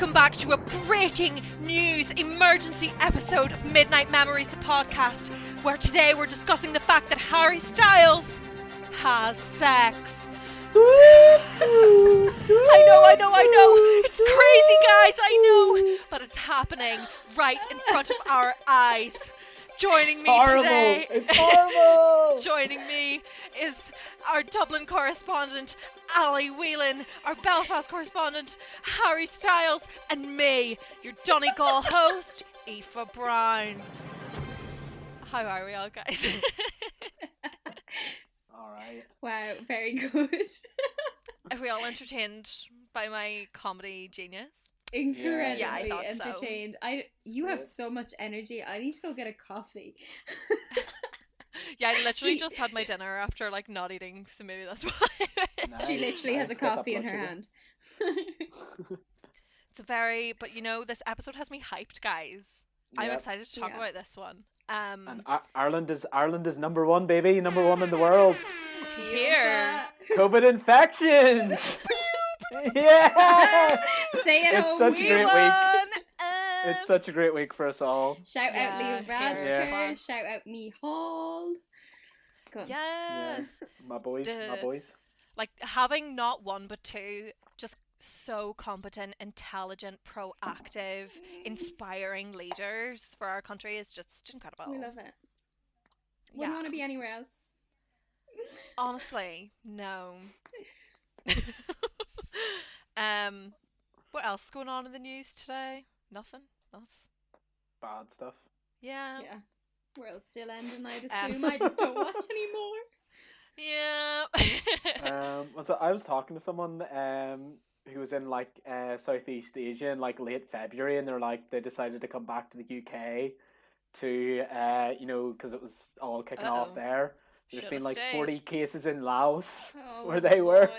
welcome back to a breaking news emergency episode of Midnight Memories, the podcast, where today we're discussing the fact that Harry Styles has sex. I know. It's crazy, guys, I know. But it's happening right in front of our eyes. Joining me today. It's horrible. Joining me is our Dublin correspondent, Ali Whelan, our Belfast correspondent, Harry Styles, and me, your Donegal host, Aoife Brown. How are we all, guys? All right. Wow, very good. Are we all entertained by my comedy genius? Incredibly Yeah, I thought entertained. so. You have so much energy. I need to go get a coffee. Yeah, I literally just had my dinner after not eating, so maybe that's why. She literally has a coffee in her hand. It's but this episode has me hyped, guys. I'm excited to talk about this one. And Ireland is number one, baby, number one in the world. Here, COVID infections. Yeah, stay at home. It's such a great week. It's such a great week for us all. Shout out Leo Radker. Yeah. Shout out me Hall. Yes, my boys. Having not one but two, just so competent, intelligent, proactive, inspiring leaders for our country is just incredible. We love it. Wouldn't want to be anywhere else. Honestly, no. What else is going on in the news today? Nothing. That's bad stuff. Yeah. World's still ending, I'd assume. I just don't watch anymore. Yeah. So I was talking to someone who was in Southeast Asia in late February, and they decided to come back to the UK to because it was all kicking off there. There's been 40 cases in Laos where they were.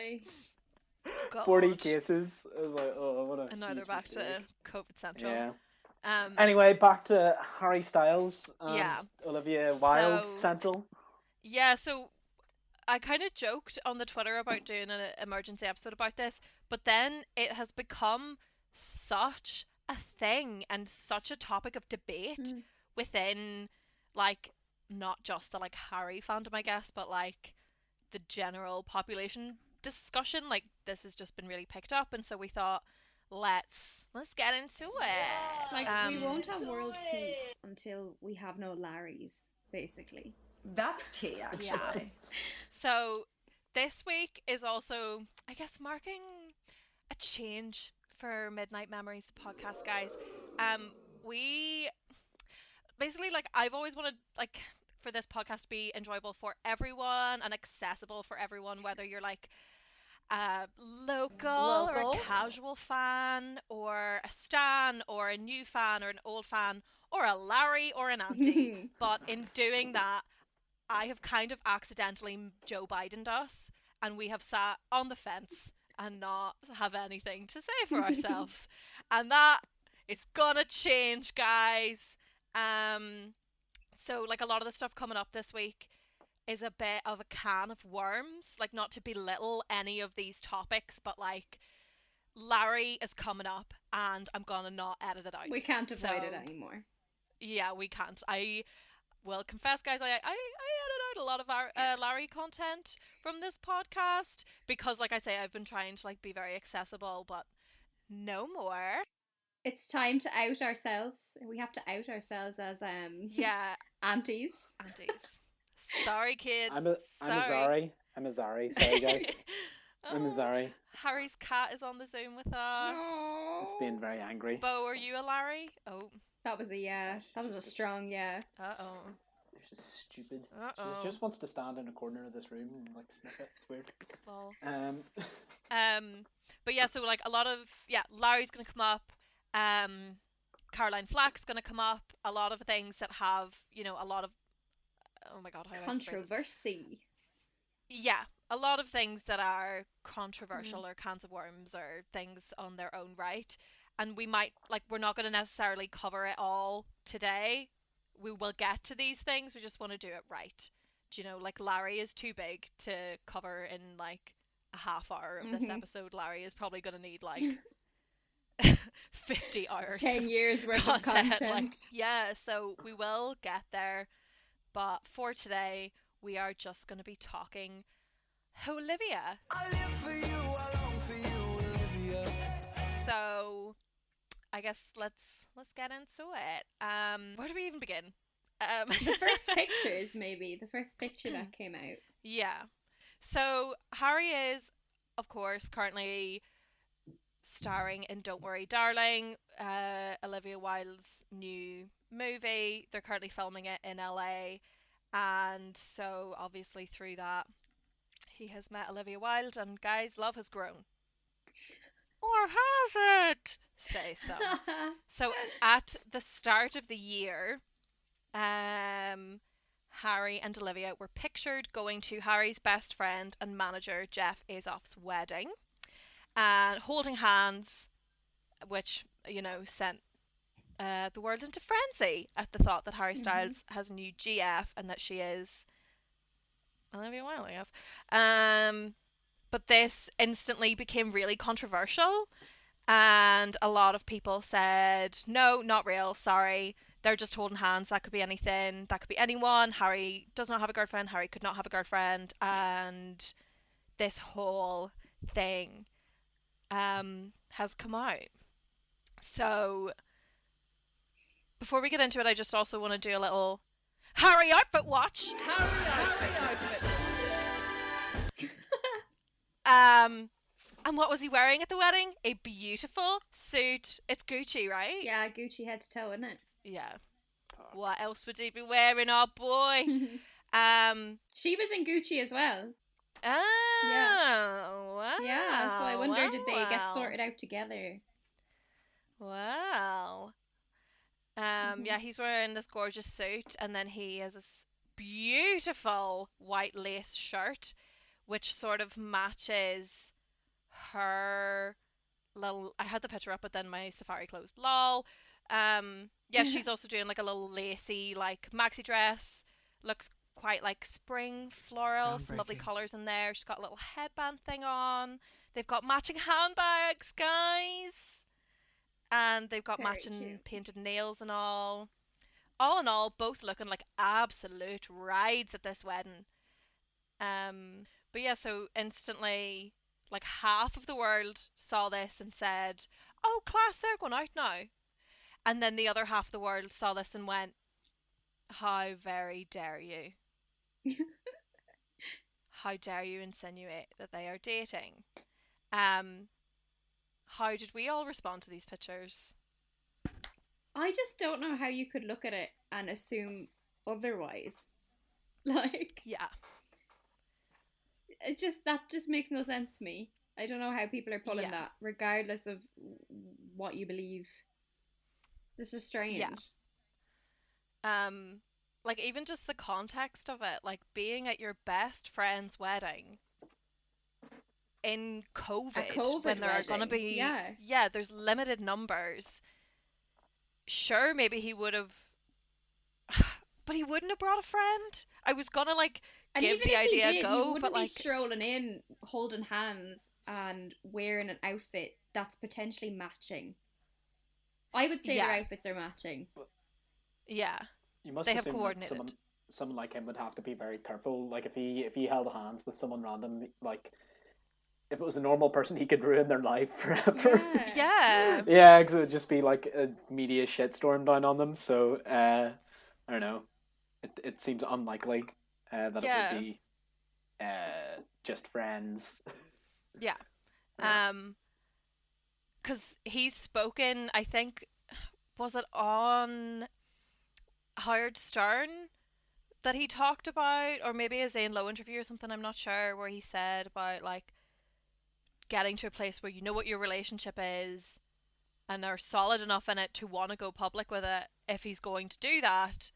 God. 40 cases. I was like, oh, what a. And now they're back to COVID Central. Yeah. Anyway, back to Harry Styles and Olivia Wilde Central. Yeah, so I kind of joked on the Twitter about doing an emergency episode about this, but then it has become such a thing and such a topic of debate within, not just the Harry fandom, I guess, but the general population discussion. This has just been really picked up, and so we thought, let's get into it. We won't have world peace until we have no Larrys, basically. That's tea, actually. Yeah. So this week is also, I guess, marking a change for Midnight Memories, the podcast, guys. We basically, I've always wanted, for this podcast to be enjoyable for everyone and accessible for everyone, whether you're a local or a casual fan, or a stan, or a new fan, or an old fan, or a Larry, or an auntie. But in doing that, I have kind of accidentally Joe Biden'd us, and we have sat on the fence and not have anything to say for ourselves. And that is gonna change, guys. So a lot of the stuff coming up this week is a bit of a can of worms, not to belittle any of these topics, but Larry is coming up and I'm gonna not edit it out. We can't avoid it anymore. Yeah, we can't. I will confess, guys, I edit out a lot of our Larry content from this podcast because, I say, I've been trying to be very accessible, but no more. It's time to out ourselves. We have to out ourselves as aunties. Sorry, kids. I'm a Zari. Sorry, guys. I'm a Zari. Harry's cat is on the Zoom with us. Aww. It's being very angry. Bo, are you a Larry? Oh. That was a yeah. That was a strong yeah. Uh-oh. She's just stupid. Uh-oh. She just wants to stand in a corner of this room and sniff it. It's weird. Lol. But yeah, so a lot of Larry's gonna come up. Caroline Flack's gonna come up. A lot of things that have a lot of controversy. Yeah, a lot of things that are controversial or cans of worms or things on their own right, and we might we're not going to necessarily cover it all today. We will get to these things. We just want to do it right. Do you know, Larry is too big to cover in a half hour of this episode. Larry is probably going to need 50 hours 10 years worth of content. Like, yeah, so we will get there, but for today we are just going to be talking Holivia. I live for you, I long for you, Olivia. So I guess let's get into it. Where do we even begin? The first pictures, maybe. The first picture that came out. Yeah. So Harry is, of course, currently starring in Don't Worry Darling, Olivia Wilde's new movie. They're currently filming it in LA, and so obviously through that he has met Olivia Wilde, and guys, love has grown. Or has it? Say so. So at the start of the year, Harry and Olivia were pictured going to Harry's best friend and manager Jeff Azoff's wedding and holding hands, which, you know, sent the world into frenzy at the thought that Harry Styles has a new GF and that she is Olivia Wilde, I guess. But this instantly became really controversial, and a lot of people said, no, not real, sorry, they're just holding hands, that could be anything, that could be anyone, Harry does not have a girlfriend, Harry could not have a girlfriend, and this whole thing has come out. So before we get into it, I just also want to do a little Harry outfit watch. And what was he wearing at the wedding? A beautiful suit. It's Gucci, right? Yeah, Gucci head to toe, isn't it? Yeah. What else would he be wearing, our boy? She was in Gucci as well. Oh, yeah. Wow. Yeah, so I wonder, did they get sorted out together? Wow. Yeah, he's wearing this gorgeous suit, and then he has this beautiful white lace shirt, which sort of matches her little. I had the picture up, but then my Safari closed. Lol. Yeah, she's also doing like a little lacy, like maxi dress. Looks quite like spring floral. Some lovely colours in there. She's got a little headband thing on. They've got matching handbags, guys. And they've got Very matching cute. painted nails and all. All in all, both looking like absolute rides at this wedding. But yeah, so instantly, like half of the world saw this and said, "Oh, class, they're going out now." And then the other half of the world saw this and went, "How very dare you? How dare you insinuate that they are dating?" How did we all respond to these pictures? I just don't know how you could look at it and assume otherwise. Like, yeah, that just makes no sense to me. I don't know how people are pulling that, regardless of what you believe. This is strange. Yeah. Like even just the context of it, like being at your best friend's wedding in COVID when there are going to be there's limited numbers. Sure, maybe he would have, but he wouldn't have brought a friend. I was gonna like give the idea a go, he wouldn't but be like strolling in, holding hands and wearing an outfit that's potentially matching. I would say their outfits are matching. Yeah, you must they have coordinated. Someone like him would have to be very careful. Like if he held hands with someone random, like if it was a normal person, he could ruin their life forever. Yeah. Yeah, because it would just be like a media shitstorm down on them. So I don't know. It seems unlikely that it would be just friends. Yeah. Because he's spoken, I think, was it on Howard Stern that he talked about, or maybe a Zane Lowe interview or something, I'm not sure, where he said about like getting to a place where you know what your relationship is and are solid enough in it to want to go public with it if he's going to do that.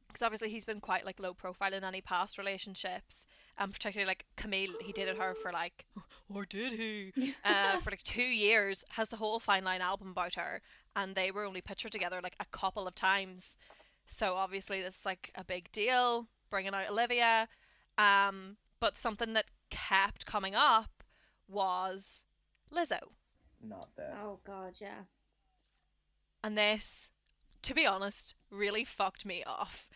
Because obviously he's been quite like low profile in any past relationships, and particularly like Camille, he dated her for like, or did he? For like 2 years, has the whole Fine Line album about her, and they were only pictured together like a couple of times. So obviously this is like a big deal, bringing out Olivia. But something that kept coming up was Lizzo. not this. Oh god, yeah. And this, to be honest, really fucked me off.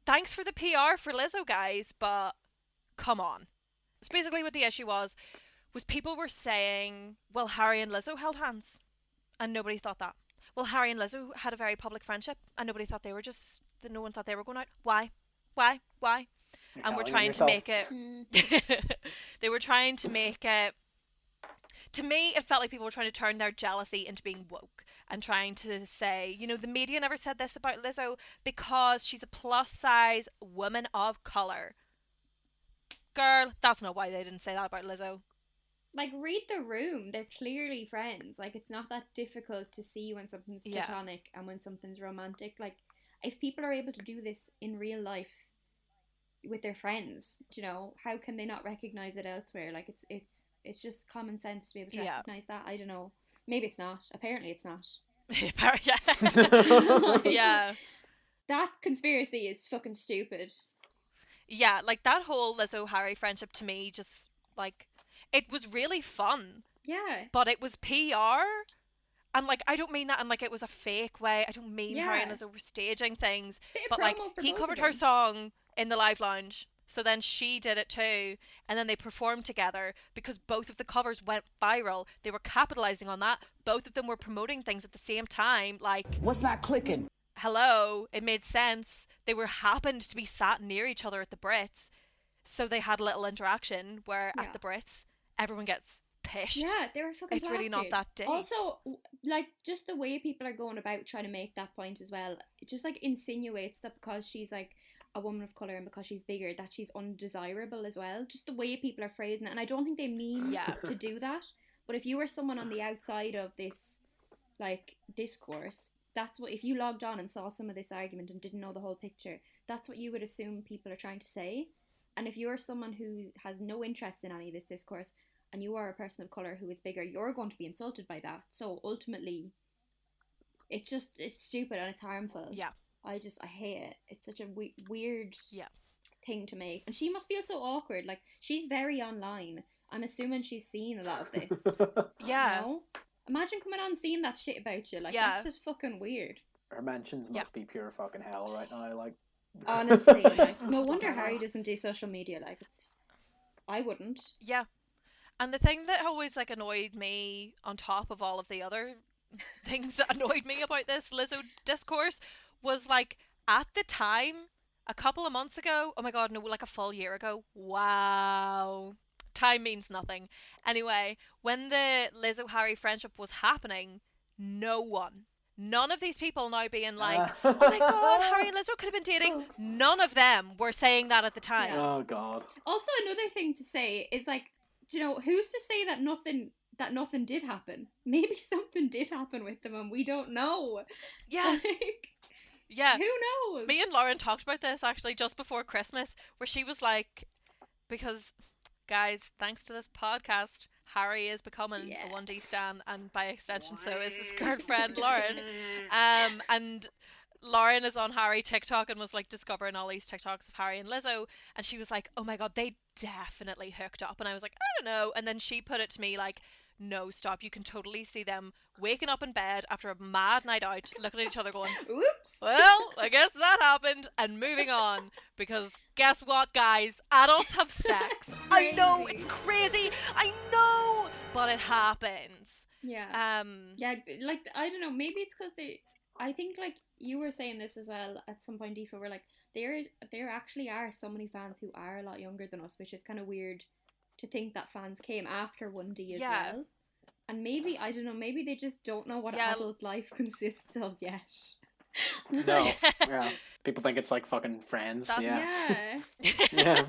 Thanks for the PR for Lizzo, guys, but come on. So basically what the issue was people were saying, well, Harry and Lizzo held hands, and nobody thought that. Well, Harry and Lizzo had a very public friendship, and nobody thought they were just, no one thought they were going out. Why? You're And we're telling trying to yourself. make it, they were trying to make it, to me, it felt like people were trying to turn their jealousy into being woke and trying to say, you know, the media never said this about Lizzo because she's a plus size woman of colour. Girl, that's not why they didn't say that about Lizzo. Like, read the room. They're clearly friends. Like, it's not that difficult to see when something's platonic and when something's romantic. Like, if people are able to do this in real life with their friends, you know, how can they not recognize it elsewhere? Like, it's just common sense to be able to recognize that. I don't know. Maybe it's not. Apparently it's not. Yeah. That conspiracy is fucking stupid. Yeah, like that whole Lizzo Harry friendship to me just like it was really fun. Yeah. But it was PR. And like I don't mean that in like it was a fake way. I don't mean Harry and Lizzo were staging things. But like he covered her song in the live lounge. So then she did it too, and then they performed together because both of the covers went viral. They were capitalizing on that. Both of them were promoting things at the same time. Like, what's not clicking? Hello, it made sense. They happened to be sat near each other at the Brits, so they had a little interaction where at the Brits everyone gets pissed. Yeah, they were fucking. It's really not that deep. Also, like just the way people are going about trying to make that point as well, it just like insinuates that because she's like a woman of colour and because she's bigger that she's undesirable as well. Just the way people are phrasing it, and I don't think they mean to do that. But if you were someone on the outside of this like discourse, that's what, if you logged on and saw some of this argument and didn't know the whole picture, that's what you would assume people are trying to say. And if you're someone who has no interest in any of this discourse and you are a person of colour who is bigger, you're going to be insulted by that. So ultimately it's stupid and it's harmful. Yeah. I hate it. It's such a weird thing to make. And she must feel so awkward. Like, she's very online. I'm assuming she's seen a lot of this. Yeah. You know? Imagine coming on seeing that shit about you. Like, that's just fucking weird. Her mentions must be pure fucking hell right now. Like, honestly, like, no wonder Harry doesn't do social media. Like, I wouldn't. Yeah. And the thing that always like annoyed me on top of all of the other things that annoyed me about this Lizzo discourse was like at the time, a couple of months ago, oh my god, no, like a full year ago. Wow. Time means nothing. Anyway, when the Lizzo Harry friendship was happening, none of these people now being like, oh my god, Harry and Lizzo could have been dating. None of them were saying that at the time. Yeah. Oh god. Also, another thing to say is like, you know, who's to say that nothing did happen? Maybe something did happen with them and we don't know. Yeah. Yeah. Who knows? Me and Lauren talked about this actually just before Christmas, where she was like, because guys, thanks to this podcast, Harry is becoming a 1D stan, and by extension so is his girlfriend Lauren. And Lauren is on Harry TikTok and was like discovering all these TikToks of Harry and Lizzo, and she was like, oh my god, they definitely hooked up. And I was like, I don't know. And then she put it to me like, no, stop, you can totally see them waking up in bed after a mad night out, looking at each other going, oops, well, I guess that happened, and moving on, because guess what, guys, adults have sex. I know, it's crazy, I know, but it happens. Yeah. Yeah, like, I don't know, maybe it's because I think, like, you were saying this as well at some point, Aoife, where, like, there actually are so many fans who are a lot younger than us, which is kind of weird to think that fans came after 1D as well. And maybe, I don't know, maybe they just don't know what adult life consists of yet. No. Yeah. People think it's like fucking Friends. Yeah. Yeah,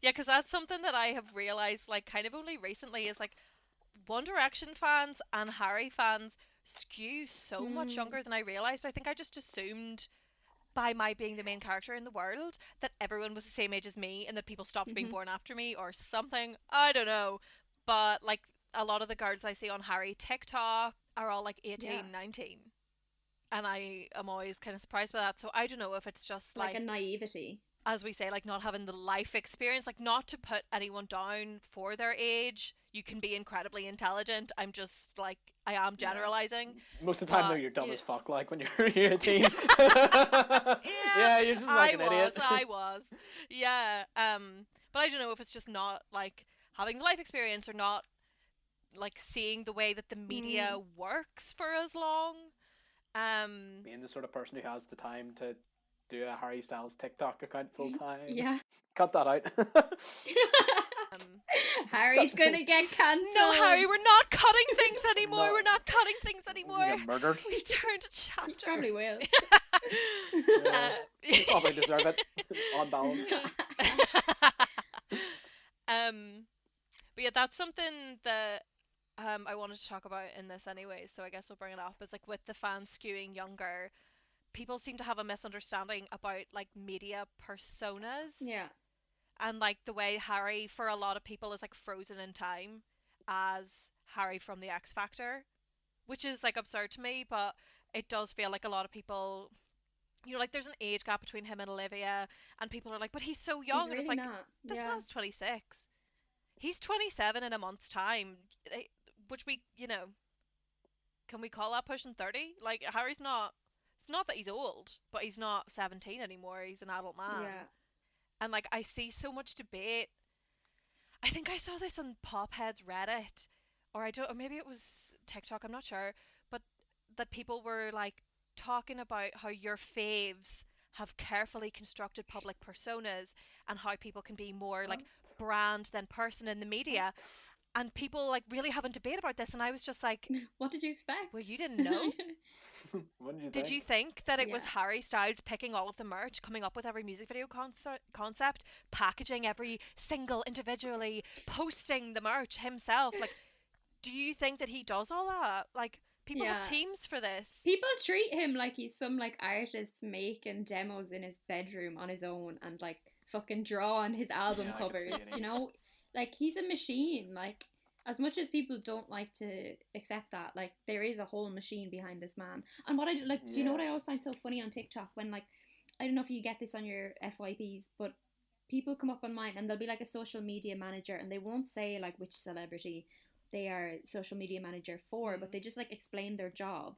because that's something that I have realised, like, kind of only recently, is like One Direction fans and Harry fans skew so much younger than I realised. I think I just assumed, by my being the main character in the world, that everyone was the same age as me and that people stopped being born after me or something. I don't know. But like a lot of the girls I see on Harry TikTok are all like 18, 19. And I am always kind of surprised by that. So I don't know if it's just like a naivety. as we say, like not having the life experience, like not to put anyone down for their age. You can be incredibly intelligent. I'm just like, I am generalizing. Most of the time, though, But, you're dumb yeah. as fuck. Like when you're a teen. Yeah, you're just like an idiot. I was. Yeah. But I don't know if it's just not like having the life experience or not like seeing the way that the media works for as long. Being the sort of person who has the time to do a Harry Styles TikTok account full time. Yeah. Cut that out. Harry's gonna get cancelled. No, Harry, we're not cutting things anymore. No. We're not cutting things anymore. You're murdered. We've turned a You chapter. probably will. Yeah. You probably deserve it. On balance. But yeah, that's something that I wanted to talk about in this anyway, so I guess we'll bring it up. It's like with the fans skewing younger, people seem to have a misunderstanding about like media personas. Yeah. And like the way Harry for a lot of people is like frozen in time as Harry from the X Factor, which is like absurd to me, but it does feel like a lot of people, you know, like there's an age gap between him and Olivia, and people are like, but he's so young. He's And really it's like, not. this Yeah. man's 26. He's 27 in a month's time, which we, you know, can we call that pushing 30? Like, Harry's not, it's not that he's old, but he's not 17 anymore. He's an adult man. Yeah. And like, I see so much debate. I think I saw this on Pophead's Reddit, or maybe it was TikTok, I'm not sure, but that people were like talking about how your faves have carefully constructed public personas and how people can be more like brand than person in the media. And people like really having debate about this, and I was just like, What did you expect? well, you didn't know? What did you Did think? you think that it was Yeah. Harry Styles picking all of the merch, coming up with every music video concept, packaging every single individually, posting the merch himself? Like, do you think that he does all that? Like, people have Yeah. teams for this. People treat him like he's some like artist making demos in his bedroom on his own and like fucking draw on his album Yeah, I can see covers. it. You know, like he's a machine. Like as much as people don't like to accept that, like there is a whole machine behind this man. And what I do, like, do you know what I always find so funny on TikTok when like I don't know if you get this on your FYPs, but people come up on mine and they'll be like a social media manager and they won't say like which celebrity they are social media manager for, but they just like explain their job.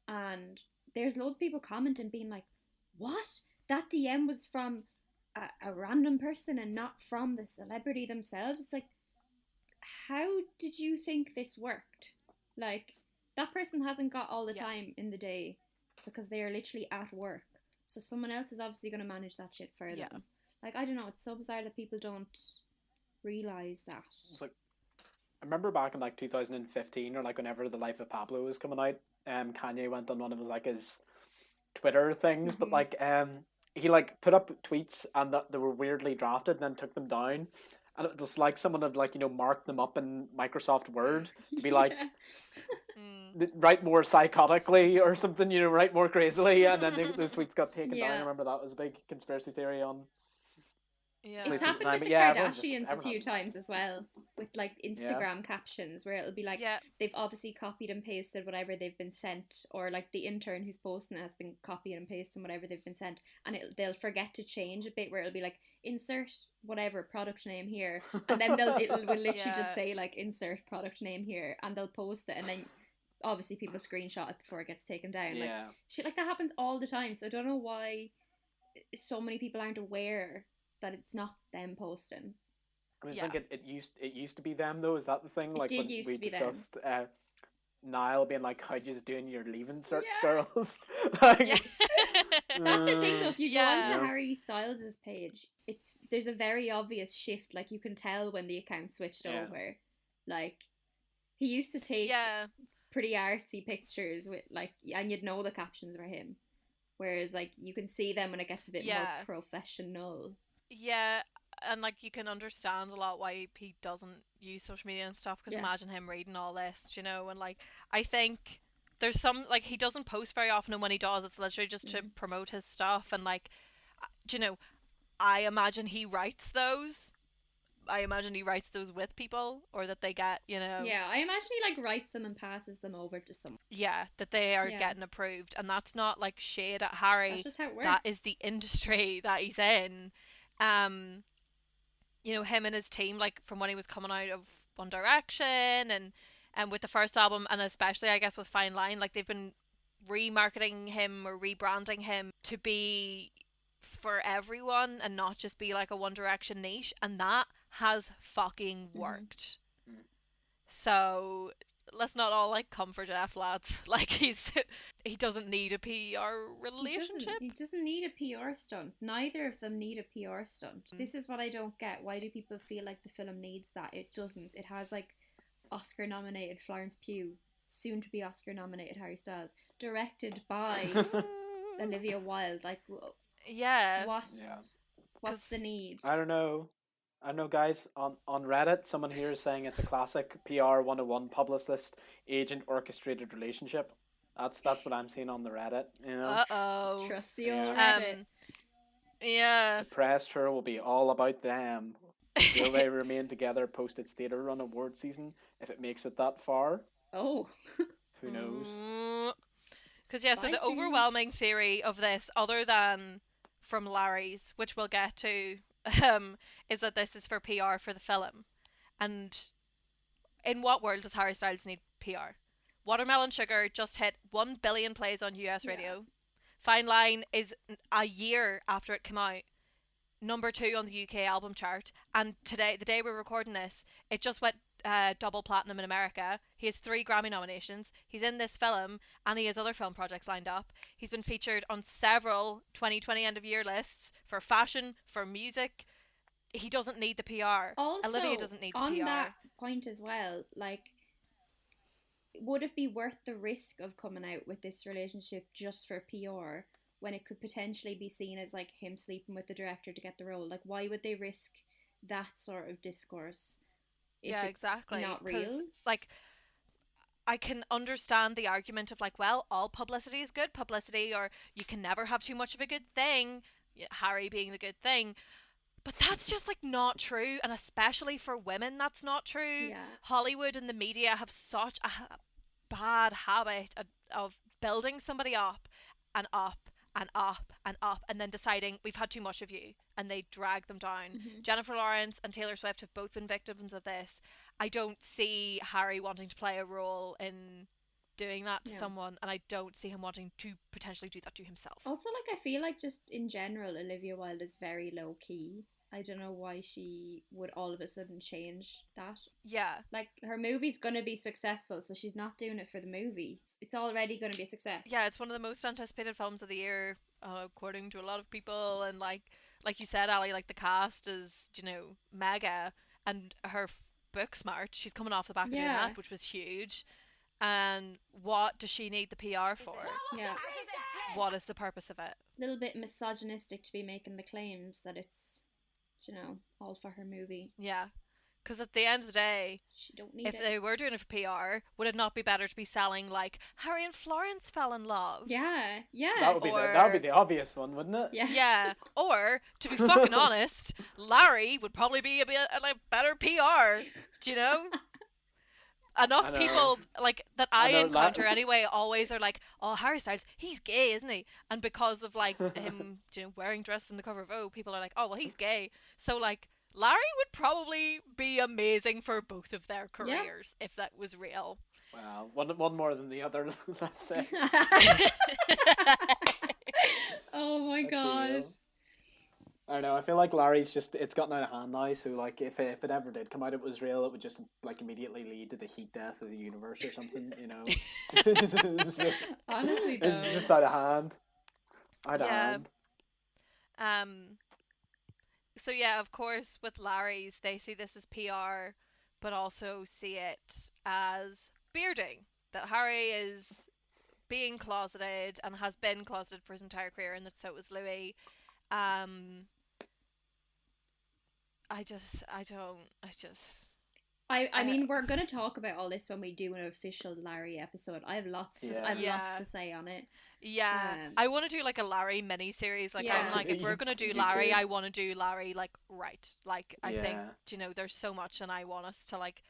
And there's loads of people commenting being like, what? That DM was from a random person and not from the celebrity themselves. It's like, how did you think this worked? Like, that person hasn't got all the time in the day because they are literally at work. So someone else is obviously going to manage that shit for them. Like, I don't know, it's so bizarre that people don't realise that. It's like, I remember back in like 2015 or like whenever The Life of Pablo was coming out, Kanye went on one of his Twitter things, but like he like put up tweets and that they were weirdly drafted and then took them down. And it was like someone had like, you know, marked them up in Microsoft Word to be like, write more psychotically or something, you know, write more crazily. And then those tweets got taken down. I remember that was a big conspiracy theory on. Yeah. It's happened with the Kardashians a few times as well, with like Instagram captions where it'll be like they've obviously copied and pasted whatever they've been sent, or like the intern who's posting it has been copying and pasting whatever they've been sent, and they'll forget to change a bit where it'll be like insert whatever product name here, and then it will literally just say like insert product name here, and they'll post it, and then obviously people screenshot it before it gets taken down. Like shit like that happens all the time. So I don't know why so many people aren't aware that it's not them posting. I mean, I think it used to be them though. Is that the thing? Like when we discussed Niall being like, "How you doing your leaving certs, girls?" Like, that's the thing though. If you go onto Harry Styles' page, there's a very obvious shift. Like you can tell when the account switched over. Like he used to take pretty artsy pictures with like, and you'd know the captions were him. Whereas like you can see them when it gets a bit more professional. Yeah, and like you can understand a lot why he doesn't use social media and stuff, because imagine him reading all this, you know, and like I think there's some like he doesn't post very often, and when he does it's literally just to promote his stuff, and like you know, I imagine he writes those with people, or that they get, you know. Yeah, I imagine he like writes them and passes them over to someone. Yeah, that they are getting approved, and that's not like shade at Harry. That's just how it works. That is the industry that he's in. Um, you know, him and his team, like from when he was coming out of One Direction and with the first album, and especially I guess with Fine Line, like they've been remarketing him or rebranding him to be for everyone and not just be like a One Direction niche, and that has fucking worked. Mm-hmm. So let's not all like come for Jeff, lads. Like he doesn't need a PR relationship. He doesn't need a PR stunt. Neither of them need a PR stunt. This is what I don't get. Why do people feel like the film needs that? It doesn't. It has like Oscar nominated Florence Pugh, soon to be Oscar nominated Harry Styles, directed by Olivia Wilde. Like, yeah. What's the need? I don't know, guys. On Reddit, someone here is saying it's a classic PR 101 publicist agent orchestrated relationship. That's what I'm seeing on the Reddit. You know. Uh-oh. Trusty old Reddit. Yeah. The press tour will be all about them. Will they remain together post its theatre run award season if it makes it that far? Oh. Who knows? Because so the overwhelming theory of this, other than from Larry's, which we'll get to, is that this is for PR for the film. And in what world does Harry Styles need PR? Watermelon Sugar just hit 1 billion plays on US radio. Fine Line is a year after it came out, number 2 on the UK album chart, and today, the day we're recording this, it just went double platinum in America. He has 3 Grammy nominations. He's in this film, and he has other film projects lined up. He's been featured on several 2020 end of year lists for fashion, for music. He doesn't need the PR. Also, Olivia doesn't need the PR. On that point as well, like, would it be worth the risk of coming out with this relationship just for PR when it could potentially be seen as like him sleeping with the director to get the role? Like, why would they risk that sort of discourse if it's exactly. not real? Like, I can understand the argument of like, well, all publicity is good publicity, or you can never have too much of a good thing, Harry being the good thing. But that's just like not true, and especially for women, that's not true. Yeah. Hollywood and the media have such a bad habit of building somebody up and up and up and up, and then deciding we've had too much of you, and they drag them down. Mm-hmm. Jennifer Lawrence and Taylor Swift have both been victims of this. I don't see Harry wanting to play a role in doing that to someone, and I don't see him wanting to potentially do that to himself. Also, like, I feel like just in general, Olivia Wilde is very low key. I don't know why she would all of a sudden change that. Yeah. Like, her movie's gonna be successful, so she's not doing it for the movie. It's already gonna be a success. Yeah, it's one of the most anticipated films of the year, according to a lot of people. And like you said, Ali, like the cast is, mega. And her book smart. She's coming off the back of doing that, which was huge. And what does she need the PR for? Yeah. What is the purpose of it? A little bit misogynistic to be making the claims that it's, all for her movie. Yeah. Because at the end of the day, she don't need if they were doing it for PR, would it not be better to be selling like Harry and Florence fell in love? Yeah, yeah. That would be the obvious one, wouldn't it? Yeah. Yeah. Or to be fucking honest, Larry would probably be a bit like better PR. Do you know? Enough people like that I encounter anyway always are like, oh, Harry Styles, he's gay, isn't he? And because of like him, wearing dresses in the cover of Vogue, people are like, oh well, he's gay. So like, Larry would probably be amazing for both of their careers if that was real. Wow, one more than the other. That's it. Oh my god. I don't know. I feel like Larry's it's gotten out of hand now. So like, if it ever did come out, it was real. It would just like immediately lead to the heat death of the universe or something. Honestly, though. It's just out of hand. Out of hand. So yeah, of course, with Larry's, they see this as PR, but also see it as bearding. That Harry is being closeted and has been closeted for his entire career, and that so was Louis. I mean, we're gonna talk about all this when we do an official Larry episode. I have lots to say on it. Yeah, I want to do like a Larry mini series. Like, I'm like, if we're gonna do Larry, I want to do Larry like right. Like, I think there's so much, and I want us to like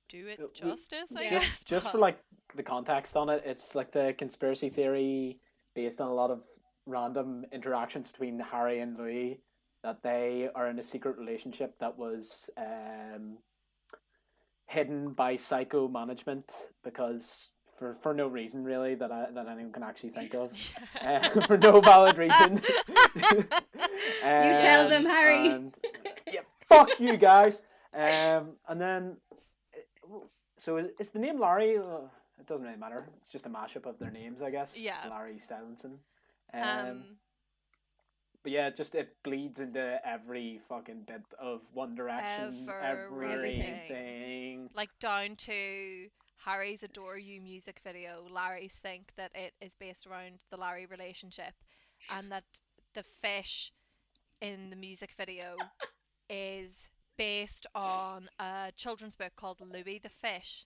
do it justice. I guess. Just for like the context on it, it's like the conspiracy theory based on a lot of random interactions between Harry and Louis that they are in a secret relationship that was hidden by psycho management because for no reason really that anyone can actually think of, for no valid reason. You tell them, Harry. And, yeah, fuck you guys. And then, so is the name Larry? It doesn't really matter. It's just a mashup of their names, I guess. Yeah. Larry Stylinson. But yeah, just it bleeds into every fucking bit of One Direction, everything. Like down to Harry's Adore You music video. Larry's think that it is based around the Larry relationship, and that the fish in the music video is based on a children's book called Louis the Fish,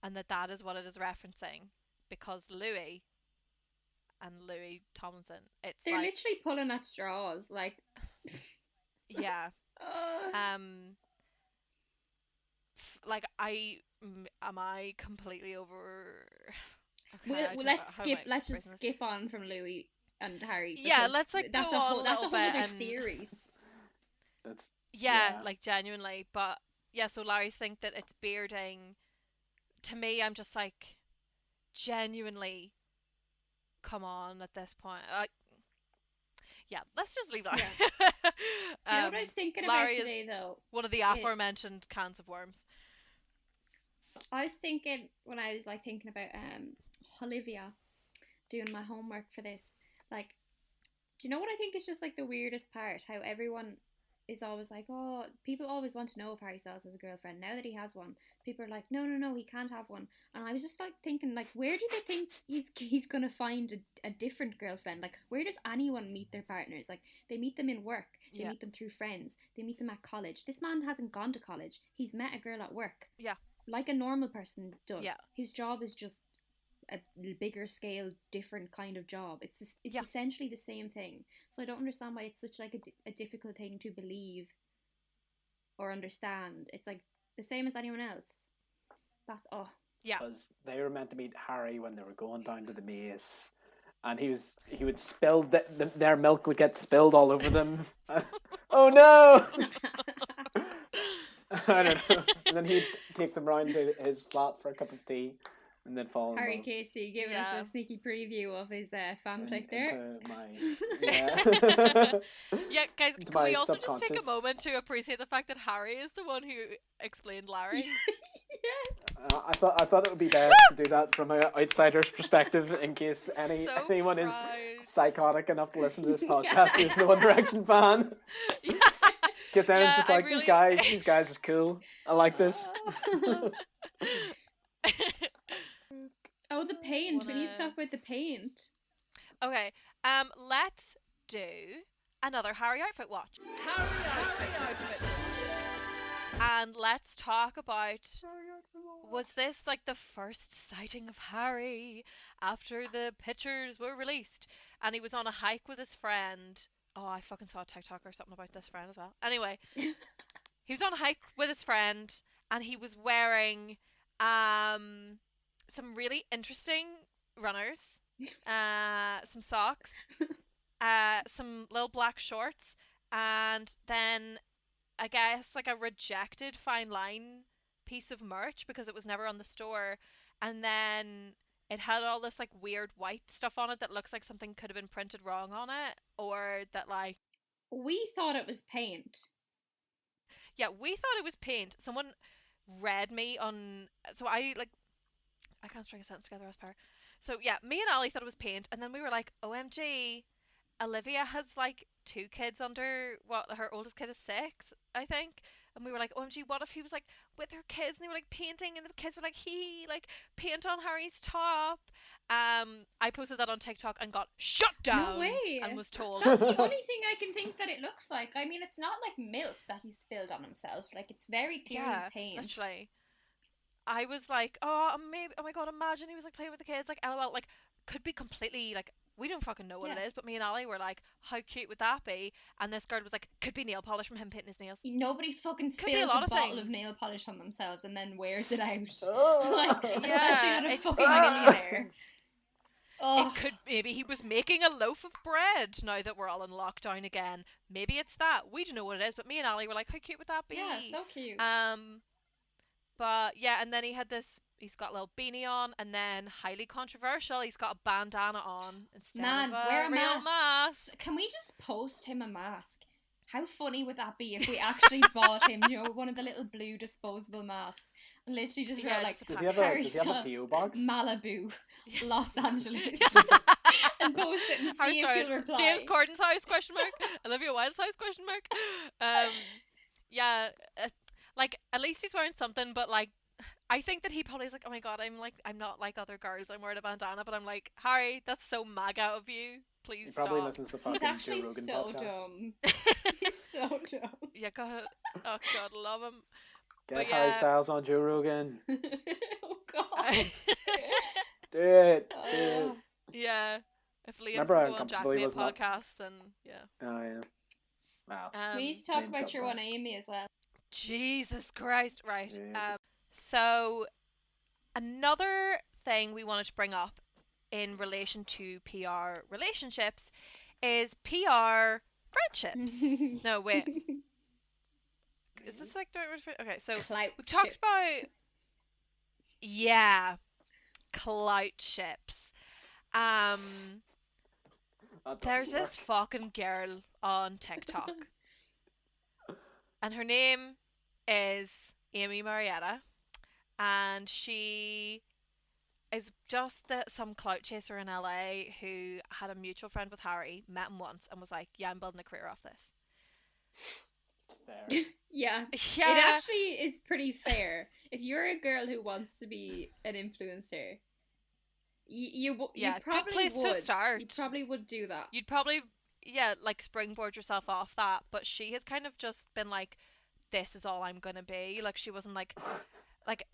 and that is what it is referencing, because Louis and Louis Tomlinson, they're like, literally pulling at straws, like. Yeah. Like, am I completely over? Okay, Let's just skip on from Louis and Harry. Yeah, let's like that's go a on whole a that's a little whole bit other and series. That's like genuinely, but yeah. So Larry's think that it's bearding. To me, I'm just like, genuinely, come on at this point. Yeah, let's just leave that. Yeah. You know what I was thinking Larry about today, though? One of the aforementioned cans of worms. I was thinking when I was like thinking about Holivia doing my homework for this, like, do you know what I think is just like the weirdest part? How everyone is always like, oh, people always want to know if Harry Styles has a girlfriend. Now that he has one, people are like, no, he can't have one. And I was just like thinking, like, where do they think he's gonna find a different girlfriend? Like, where does anyone meet their partners? Like, they meet them in work, they meet them through friends, they meet them at college. This man hasn't gone to college. He's met a girl at work. Yeah. Like a normal person does. Yeah. His job is just a bigger scale, different kind of job. It's essentially the same thing. So I don't understand why it's such like a difficult thing to believe or understand. It's like the same as anyone else. That's yeah. Because they were meant to meet Harry when they were going down to the maze, and he would spill their milk would get spilled all over them. Oh no! I don't know. And then he'd take them round to his flat for a cup of tea, and then fall in Harry love. Casey giving us a sneaky preview of his fanfic there. Yeah, guys, can we also just take a moment to appreciate the fact that Harry is the one who explained Larry? Yes. I thought it would be best to do that from an outsider's perspective, in case anyone is psychotic enough to listen to this podcast who's the One Direction fan. Yeah. Because then it's just like, these guys is cool. I like this. Oh, the paint. We need to talk about the paint. Okay. Let's do another Harry outfit watch. Harry outfit. And let's talk about, was this like the first sighting of Harry after the pictures were released? And he was on a hike with his friend. Oh, I fucking saw a TikTok or something about this friend as well. Anyway, he was on a hike with his friend, and he was wearing some really interesting runners, some socks, some little black shorts, and then I guess like a rejected fine line piece of merch because it was never on the store, and then it had all this like weird white stuff on it that looks like something could have been printed wrong on it, or that like... We thought it was paint. Yeah, we thought it was paint. Someone read me on... So I can't string a sentence together as per. So yeah, me and Ali thought it was paint, and then we were like, OMG, Olivia has like 2 kids under... What, her oldest kid is 6, I think. And we were like, OMG, what if he was like with her kids and they were like painting, and the kids were like, like paint on Harry's top. I posted that on TikTok and got shut down. No way. And was told. That's the only thing I can think that it looks like. I mean, it's not like milk that he spilled on himself. Like, it's very clearly paint. Literally. I was like, oh my god, imagine he was like playing with the kids, like LOL, like could be completely like, we don't fucking know what it is, but me and Ali were like, how cute would that be? And this girl was like, could be nail polish from him painting his nails. Nobody fucking spills a bottle of nail polish on themselves and then wears it out. Oh. Like, especially not a fucking millionaire. Oh, It could, maybe he was making a loaf of bread now that we're all in lockdown again. Maybe it's that. We don't know what it is, but me and Ali were like, how cute would that be? yeah, so cute. But yeah, and then he's got a little beanie on, and then highly controversial, he's got a bandana on instead Man, of a wear a real mask. Can we just post him a mask? How funny would that be if we actually bought him, one of the little blue disposable masks, and literally just wrote like, just Does a he have Harry does he have a Styles, PO box? Malibu, Los Angeles, and post it and Harry see if Styles, he'll reply. James Corden's house? Question mark. Olivia Wilde's house? Question mark. Yeah, like at least he's wearing something, but like I think that he probably is like, oh my god, I'm not like other girls. I'm wearing a bandana, but I'm like, Harry, that's so MAGA of you. Please He stop. probably listens to He's fucking Joe actually Rogan so podcast. dumb. He's so dumb. Yeah, God. Oh God, love him. Get But Harry yeah. Styles on Joe Rogan. Oh God. Do it. Yeah. If Liam Remember how can go on Jack uncomfortable he Mate was not- podcast, then yeah. Oh yeah. Wow. We need to talk Liam's about got your that. one Amy as well. Jesus Christ. Right. Jesus. So another thing we wanted to bring up in relation to PR relationships is PR friendships. No, wait. Is this like the right word for it? Okay, so Clout we've talked ships. about clout ships. That doesn't There's this work. fucking girl on TikTok, and her name is Amy Marietta, and she is just some clout chaser in LA who had a mutual friend with Harry, met him once, and was like, "Yeah, I'm building a career off this." Fair. Yeah. Yeah, It actually is pretty fair. If you're a girl who wants to be an influencer, you Yeah, probably good place would. to start. You probably would do that. you'd probably like springboard yourself off that, but she has kind of just been like, this is all I'm gonna be. Like, she wasn't like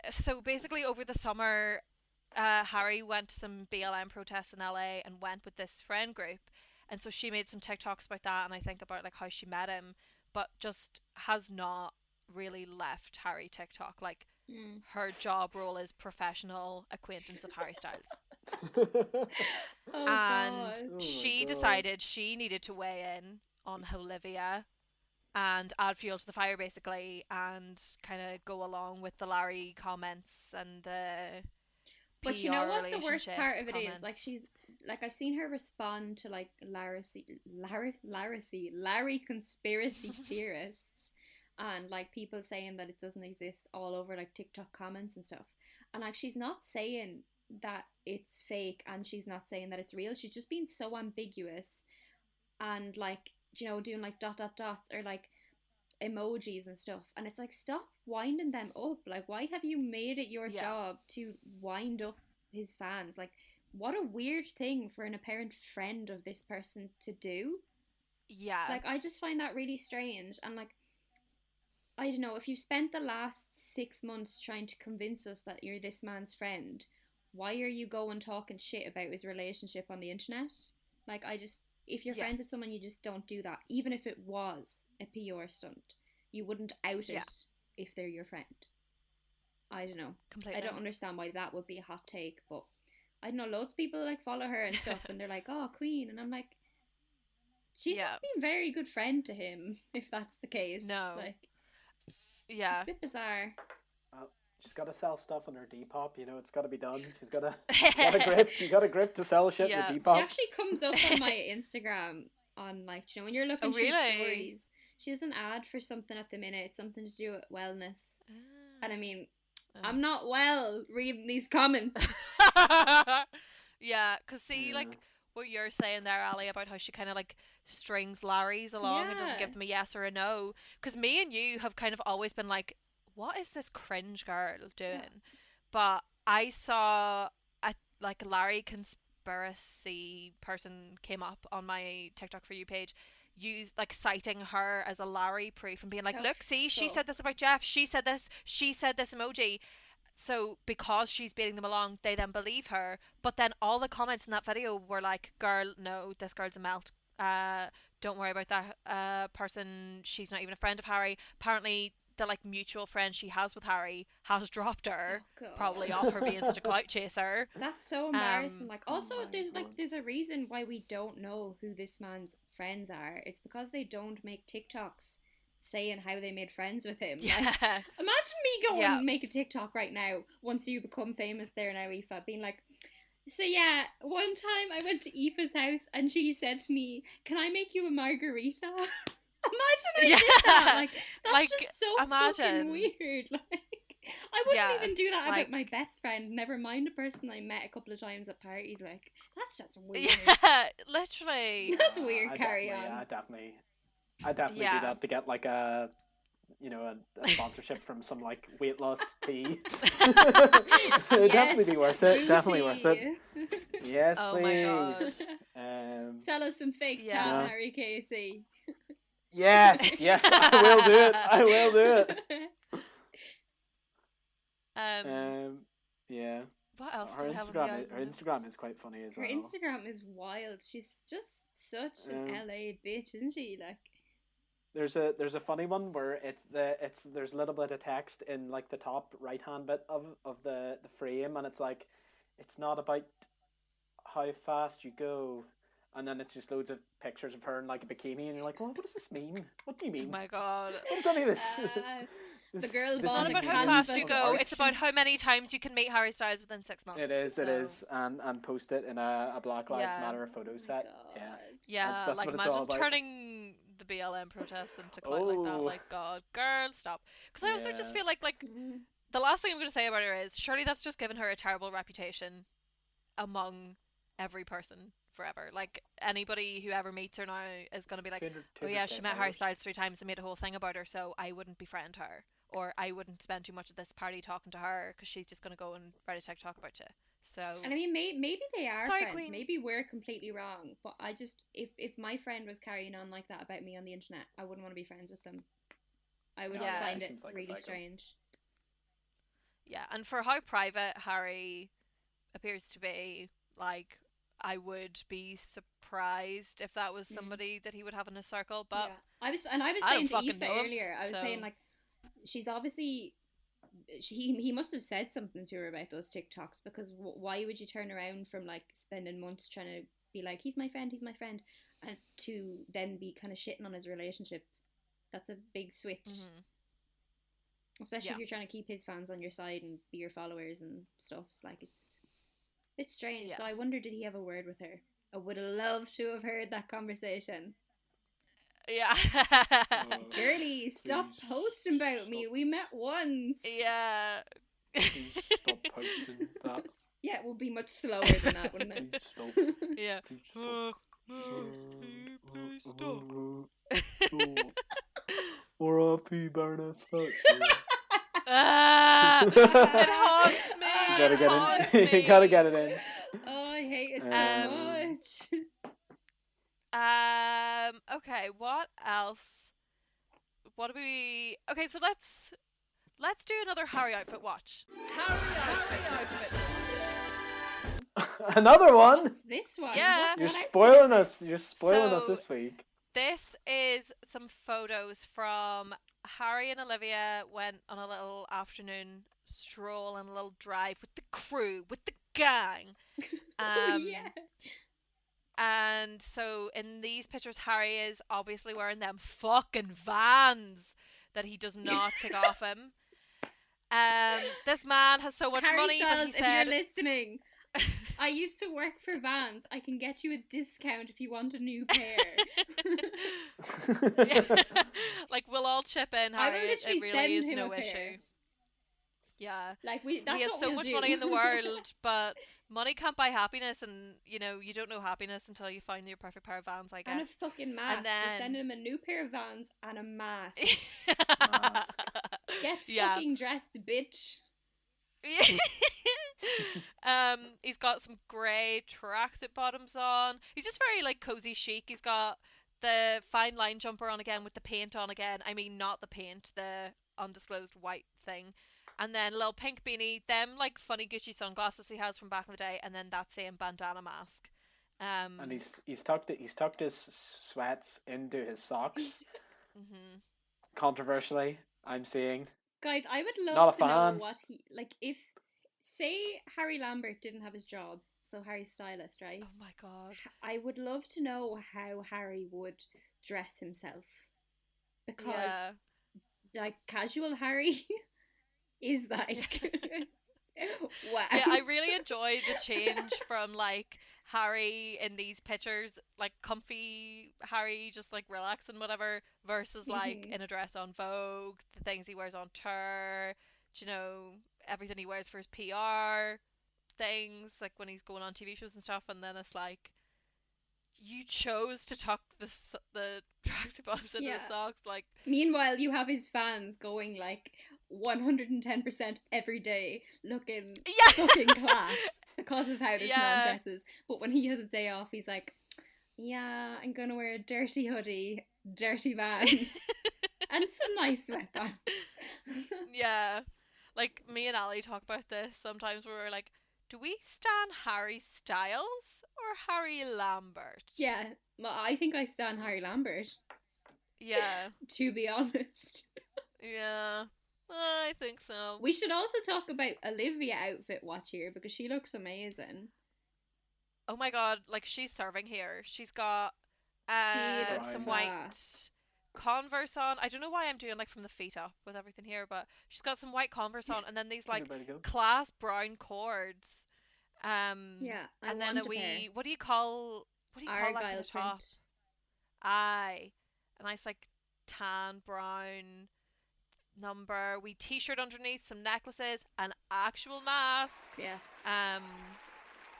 so basically over the summer Harry went to some BLM protests in LA and went with this friend group, and so she made some TikToks about that, and I think about like how she met him, but just has not really left Harry TikTok. Like, her job role is professional acquaintance of Harry Styles. Oh And God. Oh my she God. decided she needed to weigh in on Holivia and add fuel to the fire, basically, and kind of go along with the Larry comments and the But PR you know what the worst relationship part of it comments. is? Like, she's like, I've seen her respond to like Larry conspiracy theorists, and like people saying that it doesn't exist all over like TikTok comments and stuff. And like, she's not saying that it's fake, and she's not saying that it's real. She's just being so ambiguous, and like, doing like dot dot dots or like emojis and stuff. And it's like, stop winding them up. Like, why have you made it your Yeah. job to wind up his fans? Like, what a weird thing for an apparent friend of this person to do. Yeah. Like, I just find that really strange. And like, I don't know, if you spent the last 6 months trying to convince us that you're this man's friend, why are you going talking shit about his relationship on the internet? Like, if you're Yeah. friends with someone, you just don't do that. Even if it was a PR stunt, you wouldn't out Yeah. it if they're your friend. I don't know. Completely. I don't understand why that would be a hot take, but I don't know, loads of people like follow her and stuff and they're like, oh, queen, and I'm like, she's Yeah. not being a very good friend to him, if that's the case. No. Like, Yeah. a bit bizarre. Well, she's got to sell stuff on her Depop. It's got to be done. She's got to. You got a grip to sell shit Yeah. on She Depop. actually comes up on my Instagram on like, when you're looking through really? stories, she has an ad for something at the minute, something to do with wellness. And I mean, I'm not well reading these comments. Yeah, because see, Yeah. like what you're saying there, Ali, about how she kind of like strings Larry's along and doesn't Yeah. give them a yes or a no. Because me and you have kind of always been like, what is this cringe girl doing? But I saw a like Larry conspiracy person came up on my TikTok For You page, citing her as a Larry proof and being like, Oh, look, see, she fuck. said this about Jeff, she said this emoji. So because she's beating them along, they then believe her. But then all the comments in that video were like, girl, no, this girl's a melt. Don't worry about that person. She's not even a friend of Harry. Apparently the like mutual friend she has with Harry has dropped her, Oh, God. probably off her being such a clout chaser. That's so embarrassing. Um, Like, also, Oh my God. there's a reason why we don't know who this man's friends are. It's because they don't make TikToks saying how they made friends with him. Like, yeah, imagine me going Yeah. and make a TikTok right now once you become famous there now, Aoife, being like, so yeah, one time I went to Aoife's house and she said to me, "Can I make you a margarita?" Imagine I Yeah. did that. Like, that's Like, just so imagine. fucking weird. Like, I wouldn't Yeah, even do that like- about my best friend. Never mind a person I met a couple of times at parties. Like, that's just weird. yeah, literally. That's weird. I Carry definitely- on. I definitely Yeah. do that to get like a sponsorship from some like weight loss tea. It'd definitely be worth it. Definitely worth it. Yes, Oh my God. please. Sell us some fake Yeah. tan, Harry Casey. Yes, I will do it. I will do it. Yeah. What else Her do we have on the island? Instagram is quite funny as Her well. Instagram is wild. She's just such an Yeah. LA bitch, isn't she? Like, There's a funny one where there's a little bit of text in like the top right hand bit of the frame, and it's like, it's not about how fast you go, and then it's just loads of pictures of her in like a bikini, and you're like, well, what does this mean? What do you Oh mean? my God. What is any of this? the girl It's bought not a about how canvas fast you of go, art. it's about how many times you can meet Harry Styles within 6 months. It is, so- and post it in a Black Lives Yeah. Matter photo set. God. Yeah. Yeah, That's like what it's all imagine about. turning the BLM protests into clout like that. Oh. Like, God, girl, stop. Because I also just Yeah. feel like Mm. the last thing I'm going to say about her is surely that's just given her a terrible reputation among every person forever. Like, anybody who ever meets her now is going to be like, oh yeah, she met Harry Styles 3 times and made a whole thing about her, so I wouldn't befriend her. Or I wouldn't spend too much at this party talking to her because she's just going to go and write a TikTok about you. So, And I mean, maybe they are Sorry, friends. Queen. Maybe we're completely wrong. But I just, if my friend was carrying on like that about me on the internet, I wouldn't want to be friends with them. I would Yeah. find She it seems like a really psycho. strange. yeah, and for how private Harry appears to be, like, I would be surprised if that was somebody that he would have in his circle. But Yeah. I was I don't saying to fucking Aoife know him, earlier, I was so- saying like, she's obviously, he must have said something to her about those TikToks, because why would you turn around from like spending months trying to be like, he's my friend, and to then be kind of shitting on his relationship? That's a big switch. Mhm. Especially Yeah. if you're trying to keep his fans on your side and be your followers and stuff. Like, it's a bit strange. Yeah. So I wonder, did he have a word with her? I would have loved to have heard that conversation. yeah, Girlie, stop Please posting about me. stop. We met once. yeah. Please stop posting that. Yeah, it would be much slower than that, wouldn't it? Please stop. yeah. Please stop. Please stop. R.I.P. Baroness Thatcher. Ah, it haunts me. You gotta it get haunts it. me. You gotta get it in. Oh, I hate it Um, so much. Okay, what else? What do we? Okay, so let's do another Harry outfit watch. Harry outfit. Another one. What's this one? Yeah. What You're outfit spoiling is us. You're spoiling us So- this week. This is some photos from Harry and Olivia went on a little afternoon stroll and a little drive with the crew, with the gang. it? Oh, yeah. And so in these pictures, Harry is obviously wearing them fucking Vans that he does not take off him. This man has so much Harry Money, Styles, but he if said, you're listening, I used to work for Vans. I can get you a discount if you want a new pair. like we'll all chip in, I will Harry. literally It really send is him no a pair. issue. Yeah. Like, that's He has what so we'll much do. money in the world, but money can't buy happiness, and you know you don't know happiness until you find your perfect pair of Vans. I And a guess. fucking mask. then- We're sending him a new pair of Vans and a mask. Mask. Get Yeah. fucking dressed, bitch. He's got some grey tracksuit bottoms on. He's just very like cozy chic. He's got the fine line jumper on again with the paint on again. I mean, not the paint, the undisclosed white thing. And then a little pink beanie, them like funny Gucci sunglasses he has from back in the day, and then that same bandana mask. And he's tucked his sweats into his socks, mhm. controversially. I'm seeing. Guys, I would Not a love to know fan. what he like if say Harry Lambert didn't have his job, so Harry's stylist, right? Oh my god. I would love to know how Harry would dress himself because Yeah. like casual Harry is Yeah. like wow. Yeah, I really enjoy the change from like Harry in these pictures, like comfy Harry just like relaxing whatever, versus like Mhm. in a dress on Vogue, the things he wears on tour, do you know, everything he wears for his PR things, like when he's going on TV shows and stuff, and then it's like you chose to tuck the tracksuit bottoms into Yeah. the socks, like Meanwhile, you have his fans going like 110% every day, looking yeah, fucking class because of how this man yeah. dresses. But when he has a day off, he's like, yeah, I'm gonna wear a dirty hoodie, dirty vans, and some nice sweatpants. Yeah. Like me and Ali talk about this sometimes where we're like, do we stan Harry Styles or Harry Lambert? Yeah, well, I think I stan Harry Lambert, Yeah. to be honest. Yeah. I think so. We should also talk about Olivia outfit watch here because she looks amazing. Oh my god, like she's serving here. She's got She looks some Right. class. white Converse on. I don't know why I'm doing like from the feet up with everything here, but she's got some white Converse on and then these like Everybody go. class brown cords. Yeah, I And then want a a pair. wee what do you call that kind Argyle of top? print. Aye. A nice like tan brown number, wee t-shirt underneath, some necklaces, an actual mask. Yes.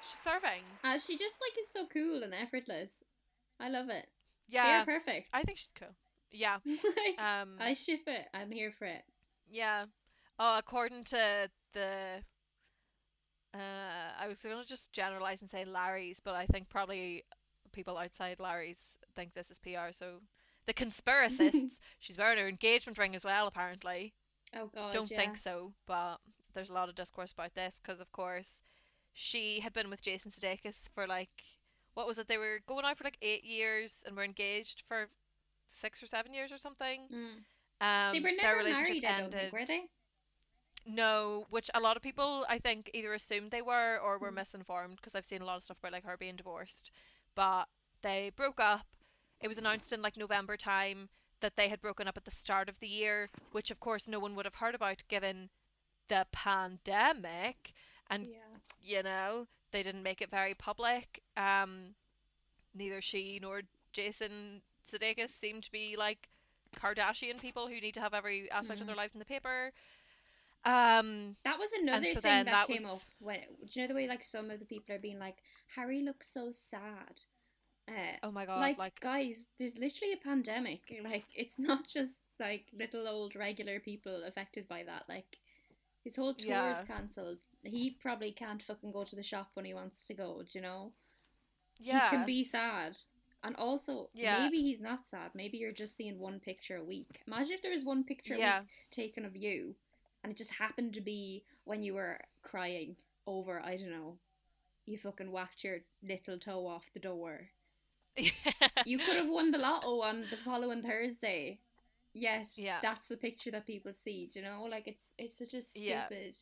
She's serving. She just like is so cool and effortless. I love it. They Yeah, are perfect. I think she's cool. Yeah. Like, Um I ship it. I'm here for it. yeah. Oh, according to the I was gonna just generalize and say Larry's, but I think probably people outside Larry's think this is PR, so the conspiracists, she's wearing her engagement ring as well apparently. Oh god, Don't yeah. think so, but there's a lot of discourse about this because, of course, she had been with Jason Sudeikis for like, what was it? They were going out for like 8 years and were engaged for 6 or 7 years or something. They were Their never relationship married, I don't ended. think, were they? No, which a lot of people I think either assumed they were or were misinformed because I've seen a lot of stuff about like her being divorced. But they broke up. It was announced in like November time that they had broken up at the start of the year, which of course no one would have heard about given the pandemic, and Yeah. you know they didn't make it very public. Neither she nor Jason Sudeikis seem to be like Kardashian people who need to have every aspect of their lives in the paper. That was another so thing then that that came was up when, do you know the way like some of the people are being like, Harry looks so sad. oh my god, Like guys, there's literally a pandemic. Like it's not just like little old regular people affected by that. Like his whole tour is yeah, cancelled. He probably can't fucking go to the shop when he wants to go. Do you know? He can yeah, be sad. And also, yeah, maybe he's not sad. Maybe you're just seeing one picture a week. Imagine if there was one picture a yeah. week taken of you, and it just happened to be when you were crying over, I don't know, you fucking whacked your little toe off the door. You could have won the lotto on the following Thursday. Yet Yeah, that's the picture that people see. Do you know? Like it's such a yeah, stupid.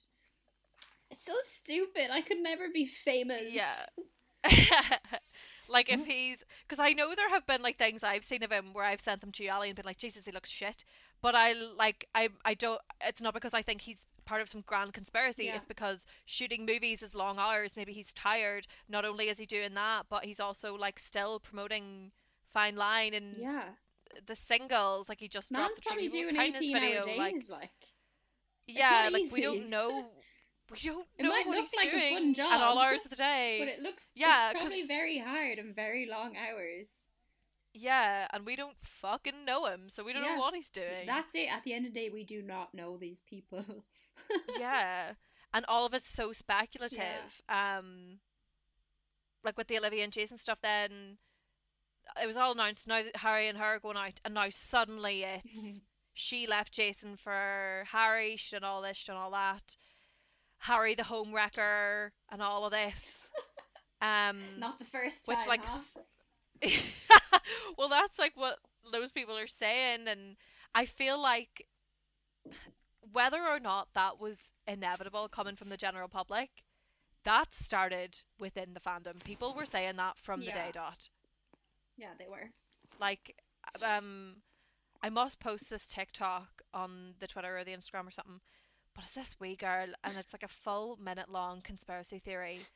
It's so stupid. I could never be famous. yeah. Like if he's, because I know there have been like things I've seen of him where I've sent them to Ali and been like, Jesus, he looks shit. But I don't. It's not because I think he's part of some grand conspiracy. Yeah. It's because shooting movies is long hours. Maybe he's tired. Not only is he doing that, but he's also like still promoting Fine Line and Yeah. the singles. Like he just Man's dropped the probably True doing Kindness 18-hour video. days, Like like. yeah, not like we easy. don't know. We don't It know might what look he's like a doing fun job, at all hours of the day. But it looks Yeah, it's probably 'cause- very hard and very long hours. Yeah, and we don't fucking know him, so we don't Yeah. know what he's doing. That's it. At the end of the day, we do not know these people. Yeah, and all of it's so speculative. Like with the Olivia and Jason stuff, then it was all announced. Now that Harry and her are going out, and now suddenly it's she left Jason for Harry. She done all this, she done all that. Harry the home wrecker, and all of this. Not the first Which time, like huh? well, that's like what those people are saying, and I feel like whether or not that was inevitable coming from the general public, that started within the fandom. People were saying that from the Yeah. day dot. Yeah, they were. Like, I must post this TikTok on the Twitter or the Instagram or something. But it's this wee girl, and it's like a full minute long conspiracy theory,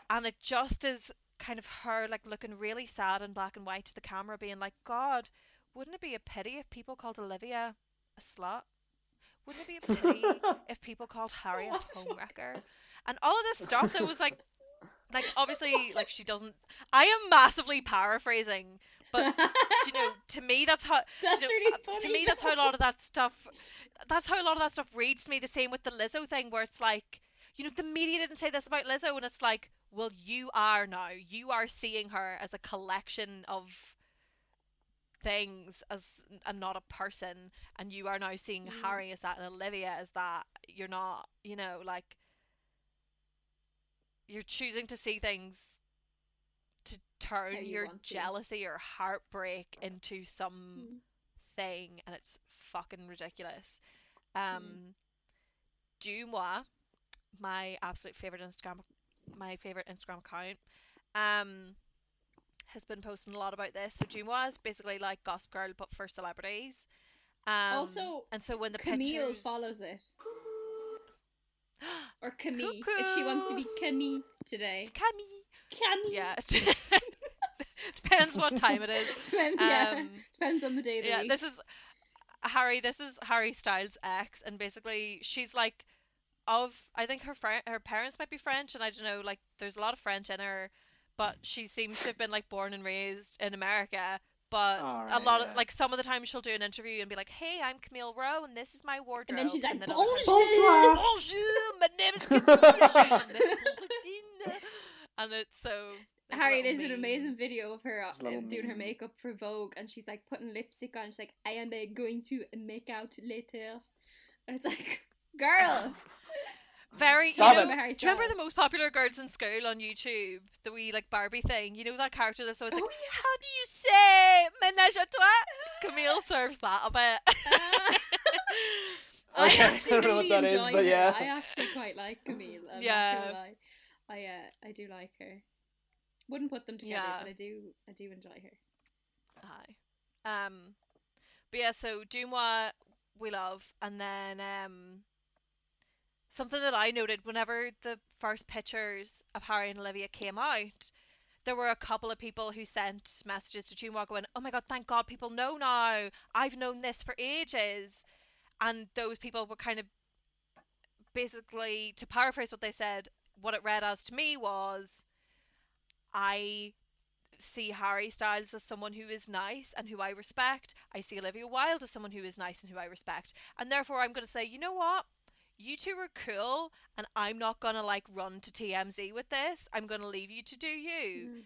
and it just is kind of her like looking really sad and black and white to the camera, being like, "God, wouldn't it be a pity if people called Olivia a slut? Wouldn't it be a pity if people called Harry a homewrecker?" And all of this stuff that was like obviously like she doesn't. I am massively paraphrasing, but you know, to me that's how That's you know, really funny. to me that's how a lot of that stuff. That's how a lot of that stuff reads to me. The same with the Lizzo thing, where it's like, you know, the media didn't say this about Lizzo, and it's like, well, you are now. You are seeing her as a collection of things as and not a person, and you are now seeing Harry as that and Olivia as that. You're not, you know, like you're choosing to see things to turn How you your want to. jealousy or heartbreak into some thing, and it's fucking ridiculous. Dumois, my absolute favorite Instagram account, has been posting a lot about this. So Dumois is basically like Gossip Girl but for celebrities. Also, and so when the Camille pictures follows it. Or Camille, if she wants to be Camille today. Camille. Camille. Yeah. Depends what time it is. Depends on the day of the week. This is Harry Styles' ex, and basically she's like I think her parents might be French, and I don't know, like there's a lot of French in her, but she seems to have been like born and raised in America. But a lot of like some of the time she'll do an interview and be like, "Hey, I'm Camille Rowe, and this is my wardrobe." And then she's like, other "Bonjour, times, bonjour, my name is Camille." And it's so. Harry, there's an amazing video of her Little doing her meme. makeup for Vogue, and she's like putting lipstick on. She's like, "I am going to make out later," and it's like, girl. Very, Stop you it. know, do you remember the most popular girls in school on YouTube? The wee like Barbie thing. You know that character that's always like, "How do you say ménage à trois?" Camille serves that a bit. I Okay, actually I don't know what really that is, enjoy but her. yeah. I actually quite like Camille. I'm Yeah. not gonna lie. I do like her. Wouldn't put them together, Yeah. but I do enjoy her. Aye. But yeah, so Dumois we love, and then something that I noted whenever the first pictures of Harry and Olivia came out, there were a couple of people who sent messages to Dumois going, "Oh my god, thank God people know now. I've known this for ages." And those people were kind of basically, to paraphrase what they said, what it read as to me was, I see Harry Styles as someone who is nice and who I respect. I see Olivia Wilde as someone who is nice and who I respect. And therefore I'm going to say, you know what? You two are cool, and I'm not going to like run to TMZ with this. I'm going to leave you to do you.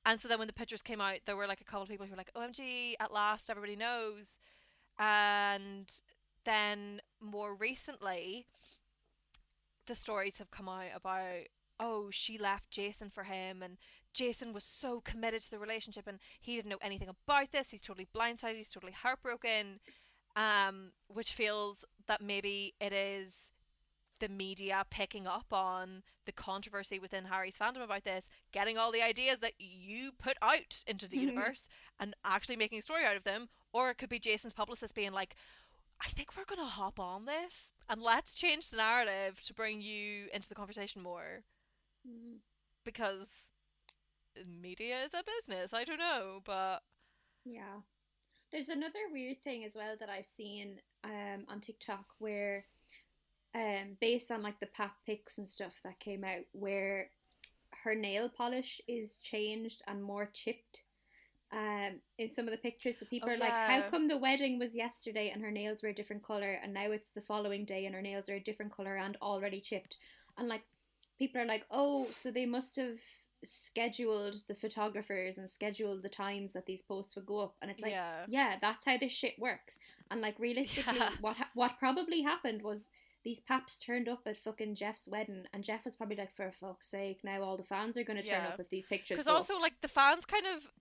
And so then when the pictures came out, there were like a couple of people who were like, "OMG, at last everybody knows." And then more recently, the stories have come out about, oh, she left Jason for him, and Jason was so committed to the relationship, and he didn't know anything about this. He's totally blindsided. He's totally heartbroken. Which feels that maybe it is the media picking up on the controversy within Harry's fandom about this, getting all the ideas that you put out into the universe and actually making a story out of them. Or it could be Jason's publicist being like, "I think we're going to hop on this and let's change the narrative to bring you into the conversation more." Because media is a business. I don't know, but yeah. There's another weird thing as well that I've seen on TikTok where based on like the pap pics and stuff that came out, where her nail polish is changed and more chipped in some of the pictures. So people are like, how come the wedding was yesterday and her nails were a different colour, and now it's the following day and her nails are a different colour and already chipped? And like people are like, oh, so they must have scheduled the photographers and scheduled the times that these posts would go up. And it's like, yeah, that's how this shit works. And like realistically, what probably happened was these paps turned up at fucking Jeff's wedding, and Jeff was probably like, for fuck's sake, now all the fans are going to turn up if these pictures. Because also like the fans kind of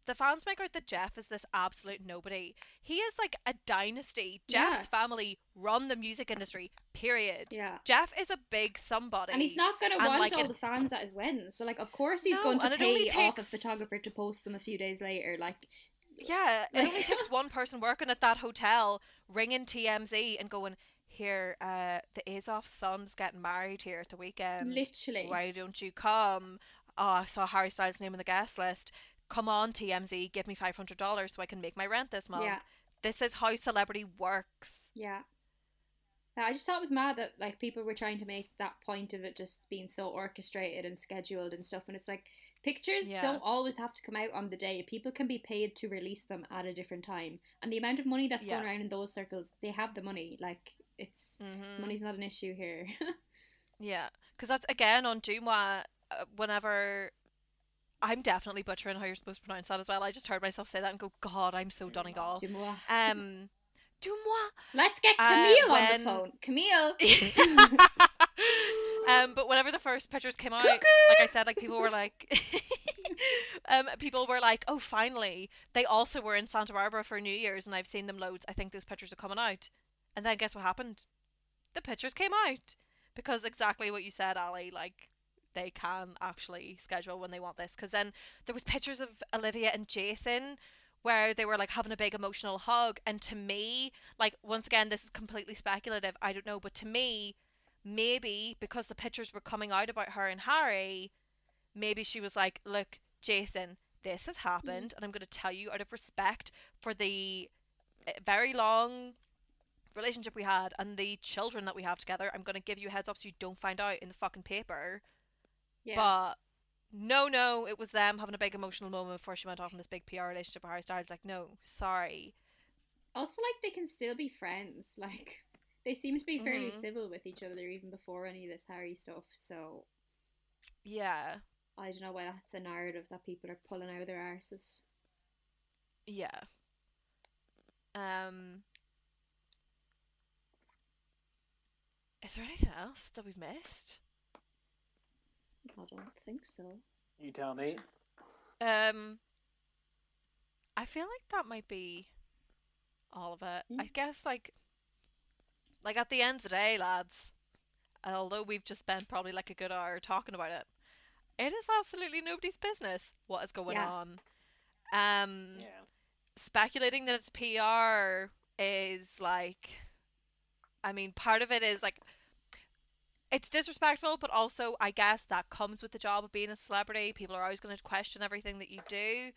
the fans make out that Jeff is this absolute nobody. He is like a dynasty. Yeah. Jeff's family run the music industry, period. Yeah. Jeff is a big somebody. And he's not going to And, want like, all it- the fans at his weddings. So, like, of course he's No, going to and it only pay off a takes- photographer to post them a few days later. Like, Yeah, it Like- only takes one person working at that hotel ringing TMZ and going, here, the Azov son's getting married here at the weekend. literally. Why don't you come? Oh, I saw Harry Styles' name on the guest list. Come on, TMZ, give me $500 so I can make my rent this month. Yeah. This is how celebrity works. Yeah. I just thought it was mad that like people were trying to make that point of it just being so orchestrated and scheduled and stuff, and it's like pictures Yeah. don't always have to come out on the day. People can be paid to release them at a different time, and the amount of money that's going Yeah. around in those circles, they have the money. Like it's Mm-hmm. money's not an issue here. Yeah, because that's again on Dumois. Whenever I'm definitely butchering how you're supposed to pronounce that as well. I just heard myself say that and go, God, I'm so Donegal. Dumois. Dumois. Let's get Camille on when- the phone. Camille. But whenever the first pictures came out, Cuckoo! like I said, like people were like, oh, finally. They also were in Santa Barbara for New Year's, and I've seen them loads. I think those pictures are coming out. And then guess what happened? The pictures came out because exactly what you said, Ali. Like they can actually schedule when they want this. Because then there was pictures of Olivia and Jason where they were like having a big emotional hug, and to me, like once again, this is completely speculative. I don't know, but to me, maybe because the pictures were coming out about her and Harry, maybe she was like, look, Jason, this has happened, and I'm going to tell you out of respect for the very long relationship we had and the children that we have together, I'm going to give you a heads up so you don't find out in the fucking paper. Yeah. But no, it was them having a big emotional moment before she went off in this big PR relationship with Harry Styles. Like, no, sorry. Also, like, they can still be friends. Like, they seem to be fairly Mhm. civil with each other even before any of this Harry stuff. So, Yeah. I don't know why that's a narrative that people are pulling out of their arses. Yeah. Is there anything else that we've missed? I don't think so. You tell me. I feel like that might be all of it. I guess like at the end of the day, lads, although we've just spent probably like a good hour talking about it, it is absolutely nobody's business what is going Yeah. on. Yeah. Speculating that it's PR is like, I mean, part of it is like, it's disrespectful, but also I guess that comes with the job of being a celebrity. People are always going to question everything that you do.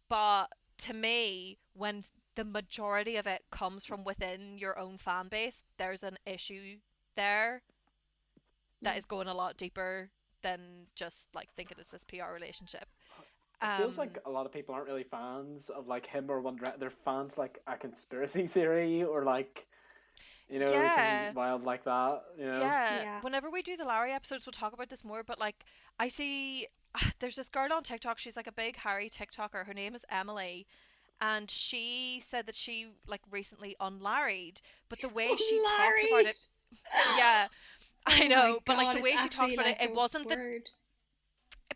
But to me, when the majority of it comes from within your own fan base, there's an issue there that is going a lot deeper than just like thinking it's this PR relationship. It feels like a lot of people aren't really fans of like him or One Direction. They're fans like a conspiracy theory or like, you know, Yeah. something wild like that. You know. Yeah. Whenever we do the Larry episodes, we'll talk about this more. But like, I see there's this girl on TikTok. She's like a big Harry TikToker. Her name is Emily, and she said that she like recently unlarried. But the way she talked about it, yeah, I know. But like the way she talked about it, it wasn't the.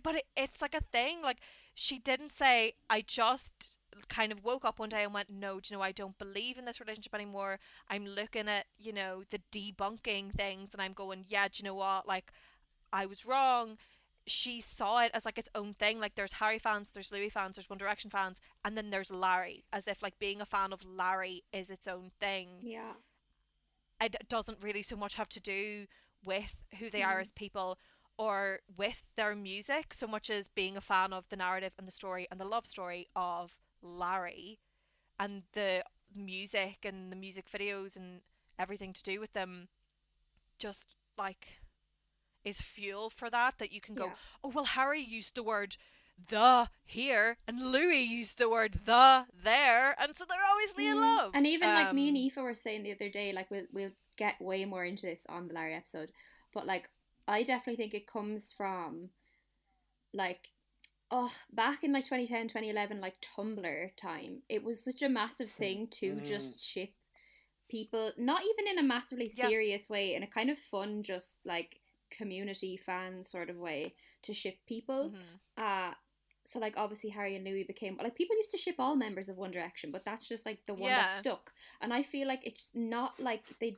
But it's like a thing. Like she didn't say, I just kind of woke up one day and went, no, do you know, I don't believe in this relationship anymore. I'm looking at, you know, the debunking things and I'm going, yeah, do you know what? Like, I was wrong. She saw it as like its own thing. Like there's Harry fans, there's Louis fans, there's One Direction fans, and then there's Larry, as if like being a fan of Larry is its own thing. Yeah. It doesn't really so much have to do with who they are as people or with their music so much as being a fan of the narrative and the story and the love story of Larry, and the music and the music videos and everything to do with them just like is fuel for that you can go, oh well, Harry used the word the here and Louis used the word the there, and so they're obviously in love. And even like me and Aoife were saying the other day, like we'll get way more into this on the Larry episode, but like I definitely think it comes from like back in like 2010 2011 like Tumblr time. It was such a massive thing to just ship people, not even in a massively serious way, in a kind of fun, just like community fan sort of way, to ship people. so like obviously Harry and Louis became like people used to ship all members of One Direction, but that's just like the one that Yeah. stuck. And I feel like it's not like they.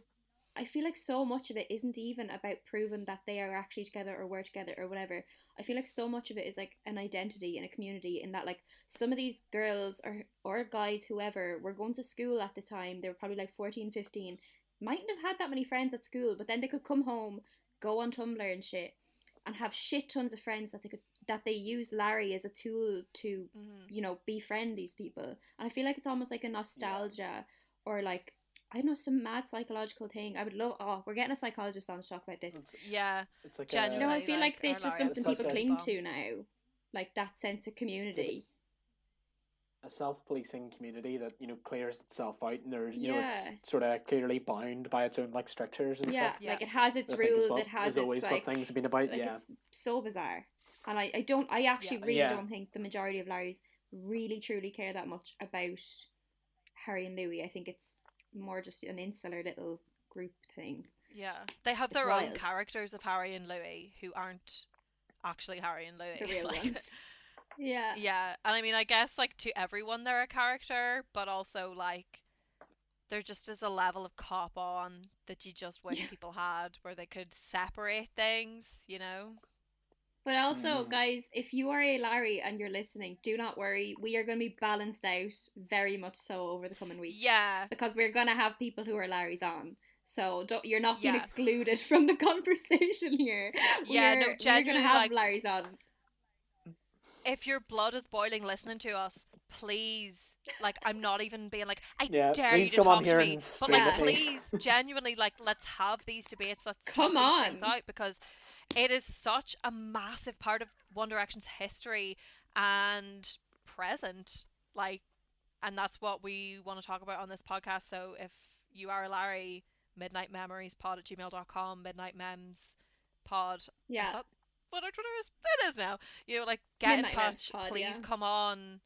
I feel like so much of it isn't even about proving that they are actually together or were together or whatever. I feel like so much of it is like an identity and a community, in that like some of these girls or guys, whoever, were going to school at the time. They were probably like 14, 15, mightn't have had that many friends at school, but then they could come home, go on Tumblr and shit, and have shit tons of friends that they use Larry as a tool to, you know, befriend these people. And I feel like it's almost like a nostalgia, or like, I don't know, some mad psychological thing. I would love. Oh, we're getting a psychologist on to talk about this. It's like Genuinely, You know, I feel like our it's just Larry something It's like people a- cling to now, like that sense of community. a self-policing community that, you know, clears itself out, and there's, you know, Yeah. it's sort of clearly bound by its own like strictures and Yeah, stuff. Yeah. like it has its I think is rules. what- It has is always its like. what things have been about. Like Yeah, it's so bizarre, and I actually Yeah. really Yeah. don't think the majority of Larrys really truly care that much about Harry and Louis. I think it's more just an insular little group thing. Yeah. They have It's their own wild. characters of Harry and Louis who aren't actually Harry and Louis. The real Like, ones. Yeah. Yeah, and I mean, I guess like to everyone they're a character, but also like there just is a level of cop on that you just wish people had, where they could separate things, you know? But also, Mhm. guys, if you are a Larry and you're listening, do not worry. We are going to be balanced out very much so over the coming weeks. Yeah, Because we're going to have people who are Larrys on. So you're not being Yeah. excluded from the conversation here. Yeah, no, we're going to genuinely, have like- Larrys on. if your blood is boiling listening to us, please, like, I'm not even being like, I Yeah, dare you please to come on talk to here me, and but like, scream at me. please, genuinely, like, let's have these debates, let's Come talk these things on. out, because it is such a massive part of One Direction's history and present, like, and that's what we want to talk about on this podcast. So if you are Larry, midnightmemoriespod@gmail.com, midnightmemspod. Yeah. Is that what our Twitter is? It is now. You know, like, get Midnight in Mems touch. Pod, Please yeah. come on.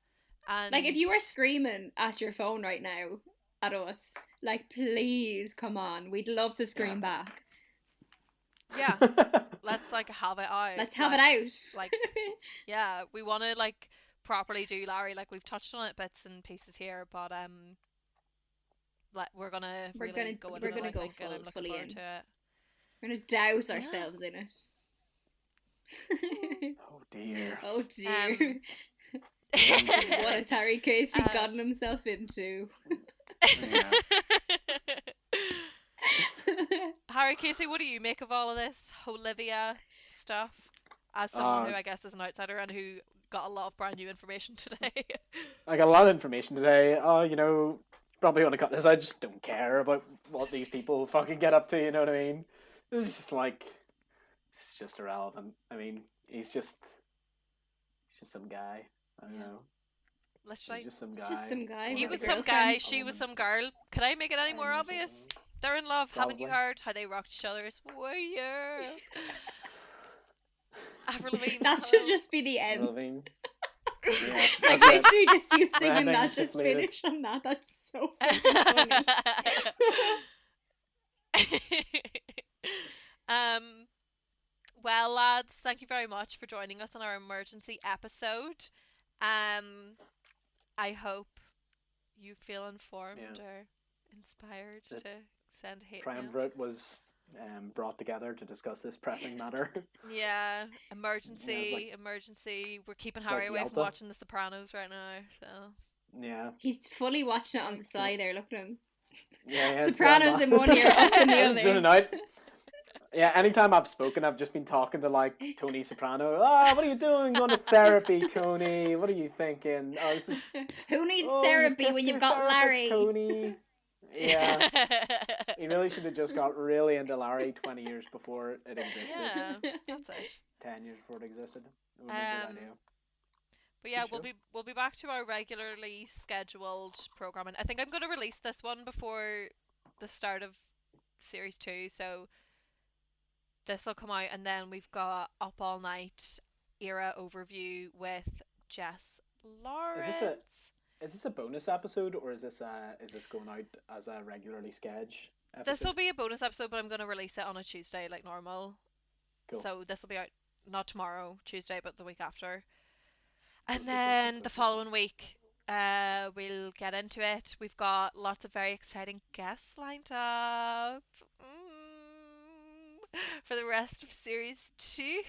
And Like, if you were screaming at your phone right now at us, like, please come on. We'd love to scream back. yeah, let's like have it out. Let's have it out. Like, yeah, we want to like properly do Larry. Like, we've touched on it bits and pieces here, but we're gonna We're really gonna- go in. we're it, gonna I go think, and I'm looking fully forward in. to it. We're going to douse Yeah. ourselves in it. Oh dear. Oh dear. Um, What has Harry Casey Uh, gotten himself into? Yeah. Harry Casey, what do you make of all of this Holivia stuff? As someone who I guess is an outsider and who got a lot of brand new information today. I got a lot of information today. You know, probably want to cut this. I just don't care about what these people fucking get up to. You know what I mean? This is just like, it's just irrelevant. I mean, he's just some guy. I don't Yeah. know. Literally. He's just some guy. Just some guy. He with was a some guy, girlfriend. she was some girl. Could I make it any more obvious? They're in love. Haven't you Probably. heard how they rocked each other's warrior? Avril Lavigne. That should hello. just be the Avril end. Lavigne. Yeah, Like, that's it. literally just you singing ending that, just just leave it. finish on that. That's so fucking funny. Well, lads, thank you very much for joining us on our emergency episode. I hope you feel informed Yeah. or inspired The to send hate mail. Triumvirate was brought together to discuss this pressing matter. Yeah, Yeah, emergency, it's like- emergency. We're keeping it's Harry like away from Yalta. watching The Sopranos right now. So Yeah. He's fully watching it on the side there. Look at him. Yeah, Sopranos in one ear, us in the other. Zooming out. Yeah, anytime I've spoken, I've just been talking to like Tony Soprano. What are you doing? Going to therapy, Tony? What are you thinking? Oh, this is. Who needs Oh, therapy kissed when your you've got therapist, Larry? Tony. Yeah, he really should have just got really into Larry 20 years before it existed. yeah, that's it. 10 years before it existed. It would have been a good idea. But yeah, Sure. we'll be back to our regularly scheduled programming. I think I'm going to release this one before the start of series 2, so this will come out, and then we've got Up All Night era overview with Jess Lawrence. Is this a bonus episode, or is this going out as a regularly scheduled episode? This will be a bonus episode, but I'm going to release it on a Tuesday like normal. Cool. So this will be out not tomorrow, Tuesday, but the week after. And then the following week, we'll get into it. We've got lots of very exciting guests lined up for the rest of series 2.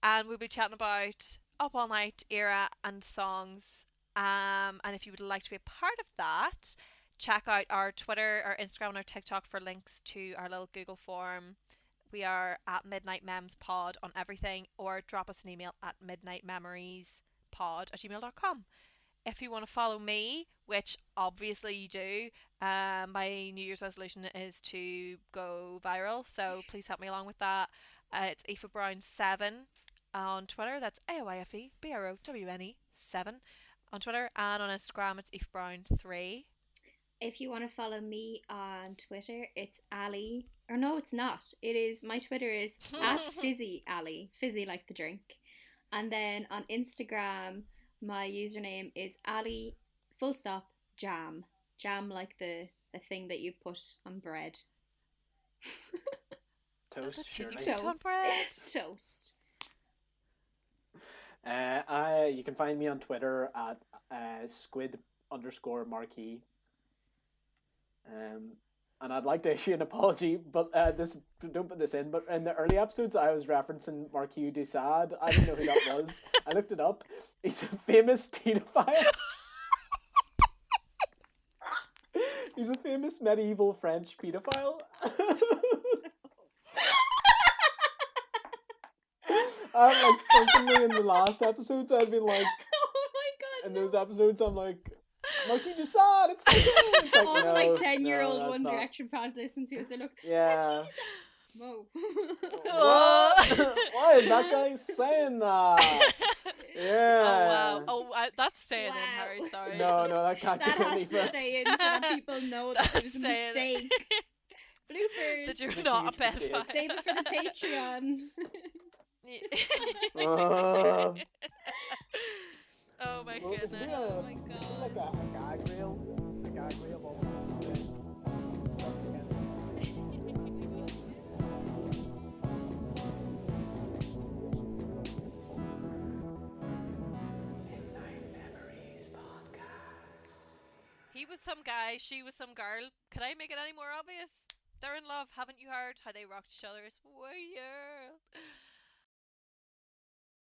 And we'll be chatting about Up All Night era and songs. And if you would like to be a part of that, check out our Twitter, our Instagram, and our TikTok for links to our little Google form. We are at Midnight Mems Pod on everything, or drop us an email at midnightmemoriespod@gmail.com. If you want to follow me, which obviously you do, my New Year's resolution is to go viral, so please help me along with that. It's Aoife Brown 7 on Twitter. That's AOIFE BROWNE 7 on Twitter, and on Instagram it's Aoife Brown 3. If you want to follow me on Twitter, it's Ali. Or no, it's not. It is, my Twitter is at Fizzy Ali. Fizzy like the drink. And then on Instagram, my username is Ali full stop jam. Jam like the thing that you put on bread. Toast, surely. Toast. bread. Toast. You can find me on Twitter at squid_marquee. And I'd like to issue an apology, but don't put this in. But in the early episodes, I was referencing Marquis du Sade. I didn't know who that was. I looked it up. He's a famous paedophile. He's a famous medieval French paedophile. Constantly in the last episodes, I've been like, oh my god! In those episodes, I'm like, Marquis du Sade, it's the game. It's like, all no, the like 10-year-old no, One not. Direction fans listen to us. They look. Yeah. Whoa. What? Why is that guy saying that? Yeah. Oh wow! Oh, that's staying Wow. in, Harry. Sorry. No, that can't That get has any to further. stay in so that people know that it was a Staying in. mistake. Bloopers. That you're It's a not a huge mistake. pedophile. Save it for the Patreon. Oh my Well, goodness! Oh my Like god. a gag reel of all the things stuck together. Midnight Memories podcast. He was some guy, she was some girl. Could I make it any more obvious? They're in love. Haven't you heard how they rocked each other's world?